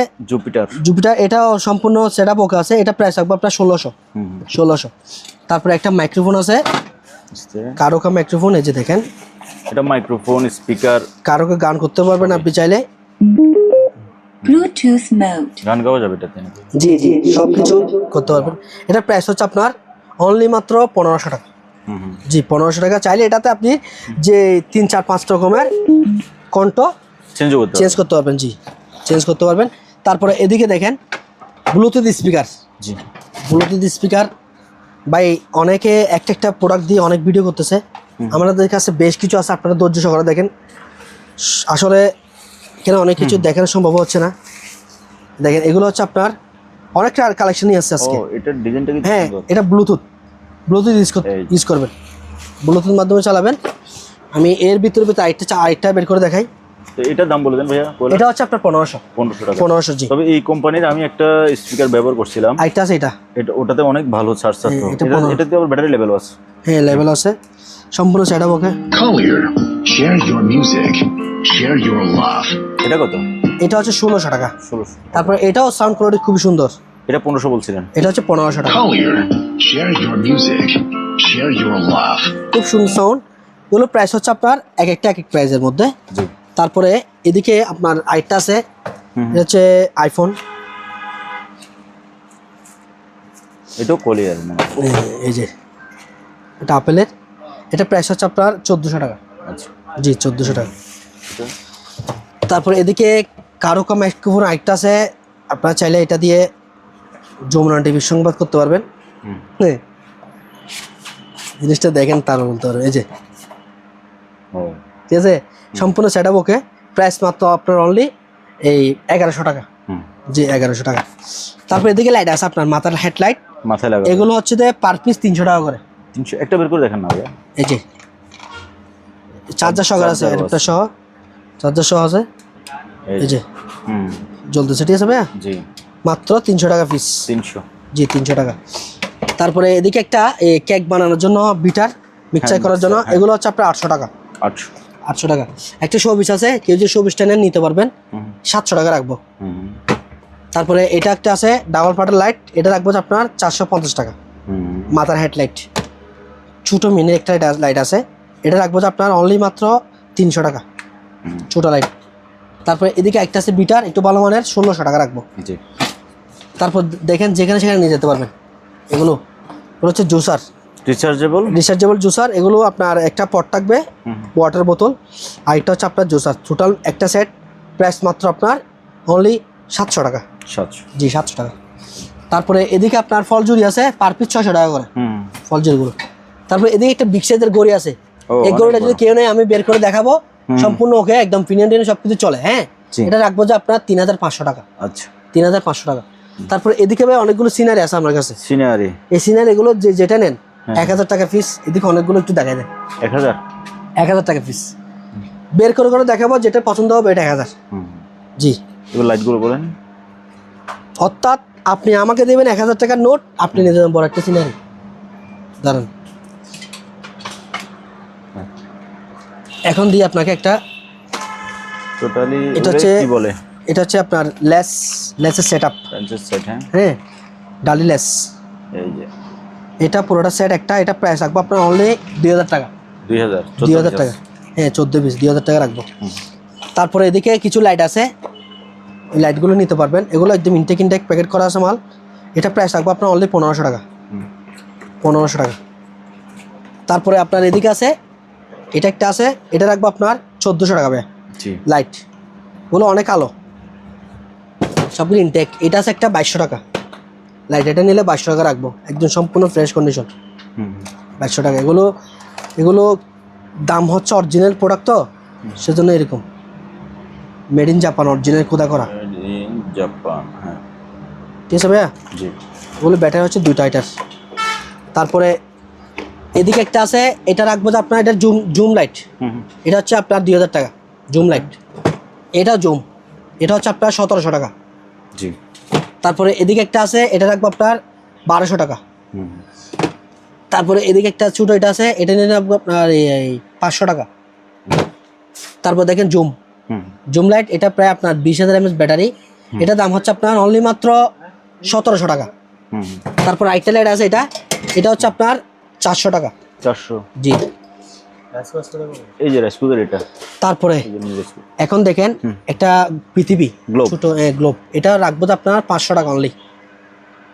জুপিটার, এটাও সম্পূর্ণ সেট আপ ওকে আছে, এটা প্রাইস রাখবো আপনার 1600। তারপরে একটা মাইক্রোফোন আছে, কারোকা মাইক্রোফোন, এই যে দেখেন, এটা মাইক্রোফোন, স্পিকার, কারোকে গান করতে পারবেন আপনি চাইলে, ব্লুটুথ মোড, গান গাওয়া যাবে এটাতে নাকি? জি সব কিছু করতে পারবেন। এটা প্রাইস হচ্ছে আপনার অনলি মাত্র 1500 টাকা। জি 1500 টাকা। চাইলে এটাতে আপনি যে 3 4 5 রকমের কণ্ঠ চেঞ্জ করতে পারবেন, জি চেঞ্জ করতে পারবেন। তারপরে এদিকে দেখেন ব্লুটুথ স্পিকার, জি ব্লুটুথ স্পিকার ভাই অনেকে একটা প্রোডাক্ট দিয়ে অনেক ভিডিও করতেছে, আমাদের কাছে বেশ কিছু আছে, আপনারা ধৈর্য সহকারে দেখেন। আসলে এখানে অনেক কিছু দেখানো সম্ভব হচ্ছে না, দেখেন এগুলো হচ্ছে আপনার অনেকটা কালেকশনই আছে আজকে। এটা ডিজাইনটা কি? হ্যাঁ এটা ব্লুটুথ ইউজ করবেন, ব্লুটুথ মাধ্যমে চালাবেন। আমি এর ভিতরে আরেকটা বের করে দেখাই। তো এটার দাম বলে দেন ভাইয়া। এটা হচ্ছে আপনার 1500 টাকা। 1500, জি। তবে এই কোম্পানির আমি একটা স্পিকার ব্যবহার করছিলাম, আরেকটা আছে এটা, ওটাতে অনেক ভালো চার্জ আছে। এটাতে আবার ব্যাটারি লেভেল আছে। হ্যাঁ লেভেল আছে, সম্পূর্ণ set up okay. Collier, share your music, share your love. এটা কত? এটা হচ্ছে 1600 টাকা। 1600। তারপরে এটাও সাউন্ড কোয়ালিটি খুবই সুন্দর, এটা 1500 বলছিলেন? এটা হচ্ছে 1500 টাকা। Collier, share your music, share your love. খুব সুন্দর সাউন্ড। এগুলো প্রাইস হচ্ছে আপনার এক একটা প্রাইসের মধ্যে। জি। তারপরে এদিকে আপনার আরেকটা আছে, এটা হচ্ছে আইফোন, এটাও কলিয়ার মানে? এই যে এটা আপেলের, এটা প্রাইস হচ্ছে আপনার 1400 টাকা। আচ্ছা, জি 1400 টাকা। তারপরে এদিকে কারোকা মাইক্রোফোন আরেকটা আছে, আপনারা চাইলে এটা দিয়ে যমুনা টিভির সংবাদ করতে পারবেন। হ্যাঁ জিনিসটা দেখেন তার বলতে পারবেন, এই যে ও ঠিক আছে, সম্পূর্ণ সেট আপ ওকে। প্রাইস মাত্র আপনার অনলি এই 1100 টাকা। জি 1100 টাকা। তারপরে এদিকে লাইট আছে আপনার মাথার হেডলাইট, মাথায় লাগা, এগুলো হচ্ছে যে পার পিস 300 টাকা করে। 300 একটা বের করে দেখেন না ভাইয়া। এই যে চার্জার সহ আছে, চার্জারও অ্যাডাপ্টার সহ, চার্জার সহ আছে। এই যে হুম জ্বলতেছে, ঠিক আছে ভাইয়া, জি মাত্র 300 টাকা পিস। 300 জি 300 টাকা। তারপরে এদিকে একটা কেক বানানোর জন্য বিটার মিক্সচার হ্যাঁ, করার জন্য, mixer, হ্যাঁ। এগুলো হচ্ছে আপনার 800 টাকা। 800 800 টাকা। একটা শোপিস আছে, কেউ যদি শোপিসটা নেন নিতে পারবেন, হুম 700 টাকা রাখবো। হুম তারপরে এটা একটা আছে ডাবল পার্টের লাইট, এটা রাখবো যে আপনার 450 টাকা। হুম মাথার হেডলাইট ছোটো মিনি একটা লাইট আছে, এটা রাখবো যে আপনার অনলি মাত্র 300 টাকা, হুম, ছোটো লাইট। তারপরে এদিকে একটা আছে বিটার, একটু ভালো মানের, 1600 টাকা রাখবো। জি তারপর দেখেন যেখানে সেখানে নিয়ে যেতে পারবেন। এগুলো হচ্ছে জুসার, রিচার্জেবল রিচার্জেবল জুসার। এগুলো আপনার একটা পট থাকবে, ওয়াটার বোতল, আর এটা হচ্ছে আপনার জুসার। টোটাল একটা সেট প্রাইস মাত্র আপনার অনলি 700 টাকা। 700 জি 700 টাকা। তারপরে এদিকে আপনার ফল ঝুরি আছে, পার পিস 600 টাকা করে হুম ফল ঝুরিগুলো। তারপরে এদিকে একটা বিগ সাইজের গড়ি আছে, ও, এই অনেক গড়িটা যদি বড়। কেউ নেই আমি বের করে দেখাবো, সম্পূর্ণ ওকে, একদম ফিনিয়ন টিনিয়ন সব কিছু চলে। হ্যাঁ, জি। এটা রাখবো যে আপনার 3500 টাকা। আচ্ছা 3500 টাকা। তারপরে এদিকে ভাই অনেকগুলো সিনারি আছে আমার কাছে, সিনারি এই সিনারি এগুলো যেটা নেন 1000 টাকা পিস। এদিকে অনেকগুলো একটু দেখাই দেন, 1000 1000 টাকা পিস। বের করে করে দেখাবো, যেটা পছন্দ হবে এটা 1000। হুম জি, এবার লাইটগুলো বলেন। অর্থাৎ আপনি আমাকে দেবেন 1000 টাকার নোট, আপনি নিয়ে যাবেন বড় একটা সিনারি। দাঁড়ান, এখন দিই আপনাকে একটা, টোটালি এটা হচ্ছে কি বলে এটা হচ্ছে আপনার লেসের সেট আপ। পেন্সিল সেট হ্যাঁ হ্যাঁ, ডালি লেস, এই যে এটা পুরোটা সেট একটা, এটা প্রাইস রাখবো আপনার অনলি 2000 টাকা। 2000 2000 টাকা, হ্যাঁ 14 পিস 2000 টাকা রাখবো। তারপরে এদিকে কিছু লাইট আছে, এই লাইটগুলো নিতে পারবেন, এগুলো একদম ইনটেক প্যাকেট করা আছে মাল। এটা প্রাইস রাখবো আপনার অনলি 1500 টাকা। 1500 টাকা। তারপরে আপনার এদিকে আছে, এটা একটা আছে, এটা রাখবো আপনার 1400 টাকা ভাই। জি লাইট গুলো অনেক আলো, সবগুলো ইনটেক। এটা আছে একটা 2200 টাকা লাইট, এটা নিলে 2200 টাকা রাখবো, একদম সম্পূর্ণ ফ্রেশ কন্ডিশন, হুম 2200 টাকা। এগুলো দাম হচ্ছে অরিজিনাল প্রোডাক্ট, তো সেজন্য এরকম মেড ইন জাপান, অরিজিনাল খোদা করা। ইন জাপান হ্যাঁ ঠিক আছে ভাইয়া, জি এগুলো ব্যাটারি হচ্ছে 2টা এটার। তারপরে এদিকে একটা আছে, এটা রাখবো যে আপনার, এটা জুম লাইট, হুম এটা হচ্ছে আপনার 2000 টাকা জুম লাইট। এটা জুম, এটা হচ্ছে আপনার 1700 টাকা। জি তারপরে এদিকে একটা আছে, এটা রাখবো আপনার 1200 টাকা। হুম তারপরে এদিকে একটা ছোটো এটা আছে, এটা নিয়ে রাখবো আপনার এই 500 টাকা। তারপর দেখেন জুম লাইট, এটা প্রায় আপনার 20,000 mAh ব্যাটারি, এটা দাম হচ্ছে আপনার অনলি মাত্র 1700 টাকা। হুম তারপর আরেকটা লাইট আছে, এটা হচ্ছে আপনার 400 টাকা। 400 জি। এই যে রাইসকুকার এটা, তারপরে এই যে নিজের রাইসকুকার। এখন দেখেন একটা পৃথিবী Globe. ছোট গ্লোব, এটা রাখবো তো আপনার 500 টাকা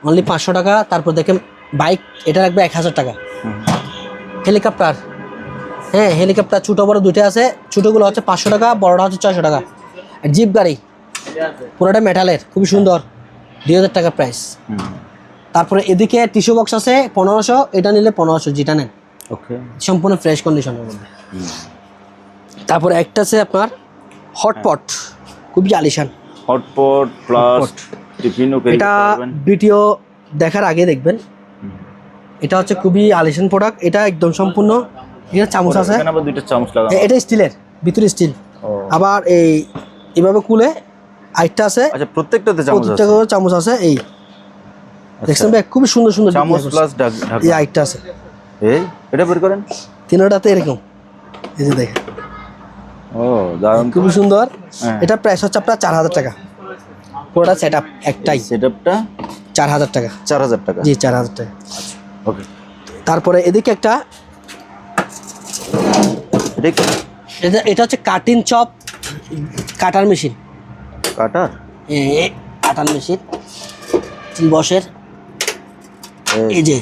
অনলি 500 টাকা। তারপর দেখেন বাইক, এটা রাখবে 1000 টাকা। হেলিকপ্টার, হ্যাঁ হেলিকপ্টার ছোটো বড় দুটো আছে, ছোটোগুলো হচ্ছে 500 টাকা, বড়টা হচ্ছে 600 টাকা। আর জিপ গাড়ি পুরোটা মেটালের, খুবই সুন্দর, 2000 টাকা প্রাইস। তারপরে এদিকে টিস্যু বক্স আছে 1500, এটা নিলে 1500, যেটা নেন ওকে সম্পূর্ণ ফ্রেশ কন্ডিশনের মধ্যে। তারপরে একটা আছে আপনার হটপট, খুবই আলিশান হটপট প্লাস Hotpot। টিফিনও ক্যারি এটা করতে পারবেন। ভিডিও দেখার আগে দেখবেন, এটা হচ্ছে খুবই আলিশান প্রোডাক্ট, এটা একদম সম্পূর্ণ। এটা চামচ আছে, এখানে আবার দুইটা চামচ লাগানো। এটা স্টিলের, ভিতরে স্টিল, ও আবার এইভাবে খুলে আরেকটা আছে, আচ্ছা প্রত্যেকটাতে চামচ আছে। প্রত্যেকটা করে চামচ আছে। এই দেখছেন ভাই, খুবই সুন্দর সুন্দর চামচ প্লাস এই ঢাকনা। আরেকটা আছে, এই এটা বের করেন। তিনটাতে এরকম, এই যে দেখেন ও দারুণ তো। খুবই সুন্দর। হ্যাঁ। এটা প্রাইস হচ্ছে আপনার 4000 টাকা, পুরোটা সেট আপ একটাই সেটআপটা 4000 টাকা। 4000 টাকা। জি 4000 টাকা। ওকে তারপরে এদিকে একটা, এটা কি? এটা হচ্ছে কাটিং চপ কাটার মেশিন, কাটার কাটার মেশিন বসের। এই যে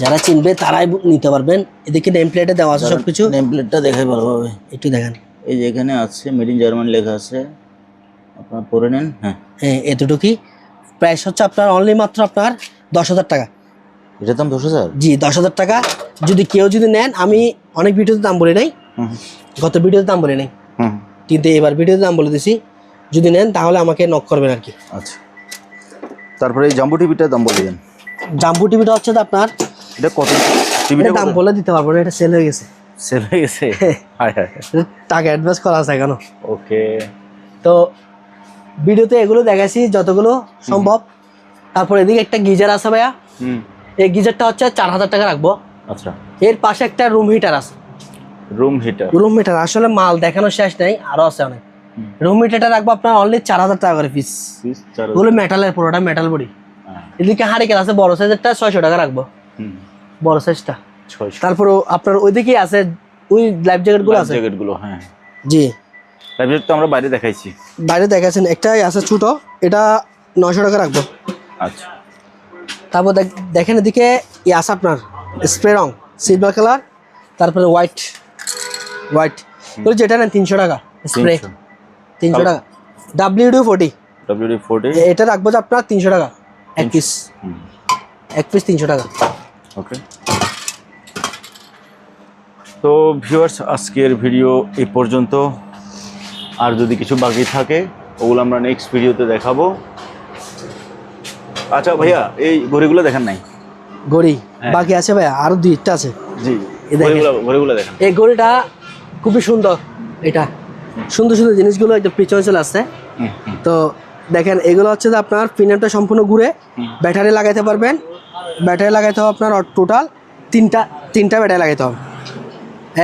যারা চিনবে তারাই নিতে পারবেন। এদিকে নেম প্লেটে দেওয়া আছে সবকিছু, নেম প্লেটটা দেখাই ভালোভাবে। একটু দেখেন। এই যে এখানে আছে মেড ইন জার্মান লেখা আছে, আপনারা পড়ে নেন। হ্যাঁ হ্যাঁ এতটুকুই। প্রাইস হচ্ছে আপনার অনলি মাত্র আপনার 10,000 টাকা। এটার দাম 10,000। জি 10,000 টাকা। যদি কেউ নেন, আমি অনেক ভিডিওতে দাম বলি নাই, গত ভিডিওতে দাম বলি নাই, কিন্তু এবার ভিডিওতে দাম বলে দিছি। যদি নেন তাহলে আমাকে নক করবেন আর কি। আচ্ছা তারপরে এই জাম্বো টিভিটার দাম বলে দেন। জাম্বু টিভিটা হচ্ছে আপনার এটা কত এটা টিভিটা দাম বলে দিতে পারবো না, এটা সেল হয়ে গেছে। সেল হয়ে গেছে হায় হায় এটা টাকা অ্যাডভান্স করা আছে কেন? ওকে তো ভিডিওতে এগুলো দেখাইছি যতগুলো সম্ভব। তারপর এদিকে একটা গিজার আছে ভাইয়া, হুম এই গিজারটা হচ্ছে 4000 টাকা রাখবো। আচ্ছা এর পাশে একটা রুম হিটার আছে। রুম হিটার রুম হিটার আসলে মাল দেখানো শেষ নেই, আরো আছে অনেক। রুম হিটারটা রাখবো আপনার অনলি 4000 টাকা করে পিস। ওগুলো মেটালের, পুরোটা মেটাল বডি। এদিকে হারিকেন আছে বড় সাইজেরটা 600 টাকা রাখবো, বড় সাইজটা। তারপর আপনার ওইদিকে আছে ওই লাইফ জ্যাকেট গুলো আছে, জ্যাকেট গুলো হ্যাঁ জি লাইফ জ্যাকেট তো আমরা বাইরে দেখাইছি, বাইরে দেখাচ্ছেন। একটাই আছে ছোট, এটা 900 টাকা রাখবো। আচ্ছা তারপর দেখেন এদিকে ই আছে আপনার স্প্রে রং সিলভার কালার, তারপরে হোয়াইট যেটা নেন 300 টাকা স্প্রে, 300 টাকা। WD-40 WD-40 এটা রাখবো যে আপনার 300 টাকা এক পিস, 300 টাকা। ওকে তো ভিউয়ার্স আজকের ভিডিও এই পর্যন্ত, আর যদি কিছু বাকি থাকে ওগুলো আমরা নেক্সট ভিডিওতে দেখাবো। আচ্ছা ভাইয়া এই ঘড়িগুলো দেখেন নাই? ঘড়ি হ্যাঁ। বাকি আছে ভাইয়া, আরো 2টা আছে। জি এই দেখেন। ঘড়িগুলো দেখেন। এই ঘড়িটা খুবই সুন্দর, এটা সুন্দর সুন্দর জিনিসগুলো একটু পিছনে চলে আসছে। তো দেখেন এগুলো হচ্ছে যে আপনার পিনটা সম্পূর্ণ ঘুরে ব্যাটারি লাগাইতে পারবেন। ব্যাটারি লাগাইতে হবে আপনার টোটাল তিনটা ব্যাটারি লাগাইতে হবে,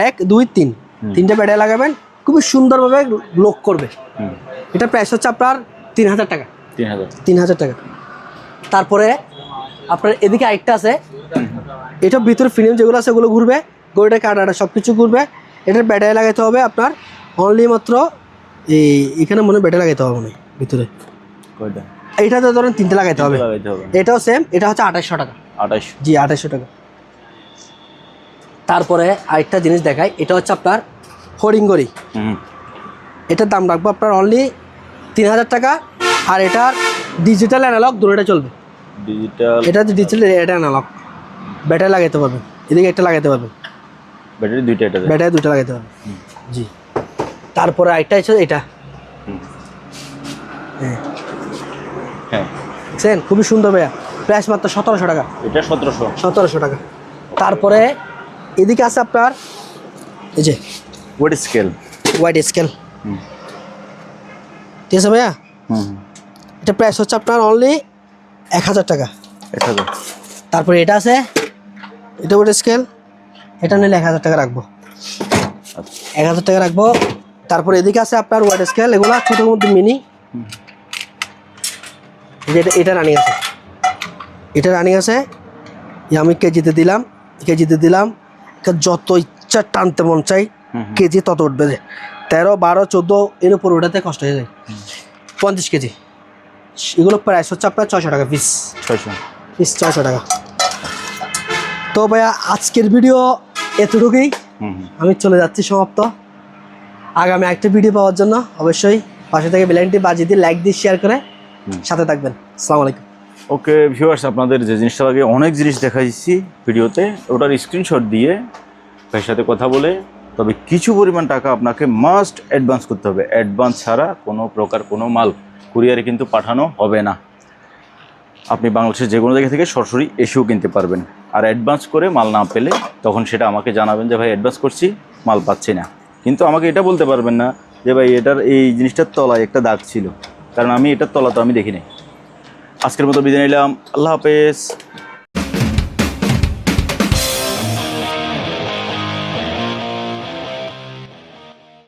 1 2 3 তিনটা ব্যাটারি লাগাবেন, খুবই সুন্দরভাবে লোক করবে। এটা প্রাইস হচ্ছে আপনার 3000 টাকা। 3000 টাকা। তারপরে আপনার এদিকে আরেকটা আছে, এটার ভিতরে ফিল্ম যেগুলো আছে ওগুলো ঘুরবে, গড়িটা কাটাটা সব কিছু ঘুরবে। এটার ব্যাটারি লাগাইতে হবে আপনার অনলি মাত্র এখানে মনে ব্যাটারি লাগাইতে হবে মনে ভিতরে, এইটাতে ধরেন 3টে লাগাইতে হবে। এটাও সেম, এটা হচ্ছে 2800 টাকা। 28 জি 2800 টাকা। তারপরে আরেকটা জিনিস দেখাই, এটা হচ্ছে আপনার হরিণ ঘড়ি। এটার দাম রাখবো আপনার অনলি 3000 টাকা। আর এটার ডিজিটাল অ্যানালগ দুটোটা চলবে। ডিজিটাল এটা হচ্ছে ডিজিটাল, এটা অ্যানালগ। ব্যাটারি লাগাইতে পারবেন, এদিকে একটা লাগাইতে পারবেন, ব্যাটারি দুইটা লাগাইতে পারবেন। জি তারপরে আরেকটা হচ্ছে এটা, হ্যাঁ দেখছেন খুবই সুন্দর ভাইয়া, প্রাইস মাত্র 1700 টাকা। এটা 1700 টাকা। তারপরে এদিকে আছে আপনার এই যে ওয়েট স্কেল, ঠিক আছে ভাইয়া। এটা প্রাইস হচ্ছে আপনার অনলি 1000 টাকা। 1000। তারপরে এটা আছে, এটা ওয়েট স্কেল, এটা নিলে 1000 টাকা রাখবো, 1000 টাকা রাখবো। তারপরে এদিকে আছে আপনার ওয়েট স্কেল, এগুলো ছোটোর মধ্যে মিনি। এটা রানিং আছে, আমি কেজিতে দিলাম, যত ইচ্ছা টানতে মন চাই কেজি তত উঠবে। 13 12 14 এর উপর ওঠাতে কষ্ট হয়ে যায়। 50 কেজি এগুলো প্রাইস হচ্ছে আপনার 600 টাকা পিস। 600 টাকা। তো ভাইয়া আজকের ভিডিও এতটুকুই, আমি চলে যাচ্ছি সমাপ্ত। আগামী একটা ভিডিও পাওয়ার জন্য অবশ্যই পাশে থেকে বেল আইকনটি বাজিয়ে দিয়ে লাইক দিয়ে শেয়ার করে সাথে থাকবেন। আসসালামু আলাইকুম। ওকে ভিউয়ার্স আপনাদের যে জিনিসটা লাগে অনেক জিনিস দেখাইছি ভিডিওতে, ওটার স্ক্রিনশট দিয়ে ভাইয়ের সাথে কথা বলে তবে কিছু পরিমাণ টাকা আপনাকে মাস্ট অ্যাডভান্স করতে হবে। অ্যাডভান্স ছাড়া কোনো প্রকার কোনো মাল কুরিয়ারে কিন্তু পাঠানো হবে না। আপনি বাংলাদেশের যে কোনো জায়গা থেকে সরাসরি এসেও কিনতে পারবেন। আর অ্যাডভান্স করে মাল না পেলে তখন সেটা আমাকে জানাবেন যে ভাই অ্যাডভান্স করছি মাল পাচ্ছি না, কিন্তু আমাকে এটা বলতে পারবেন না যে ভাই এটার এই জিনিসটার তলায় একটা দাগ ছিল, কারণ আমি এটার তলা তো আমি দেখি নাই। আজকের মতো বিদায় নিলাম, আল্লাহ হাফেজ।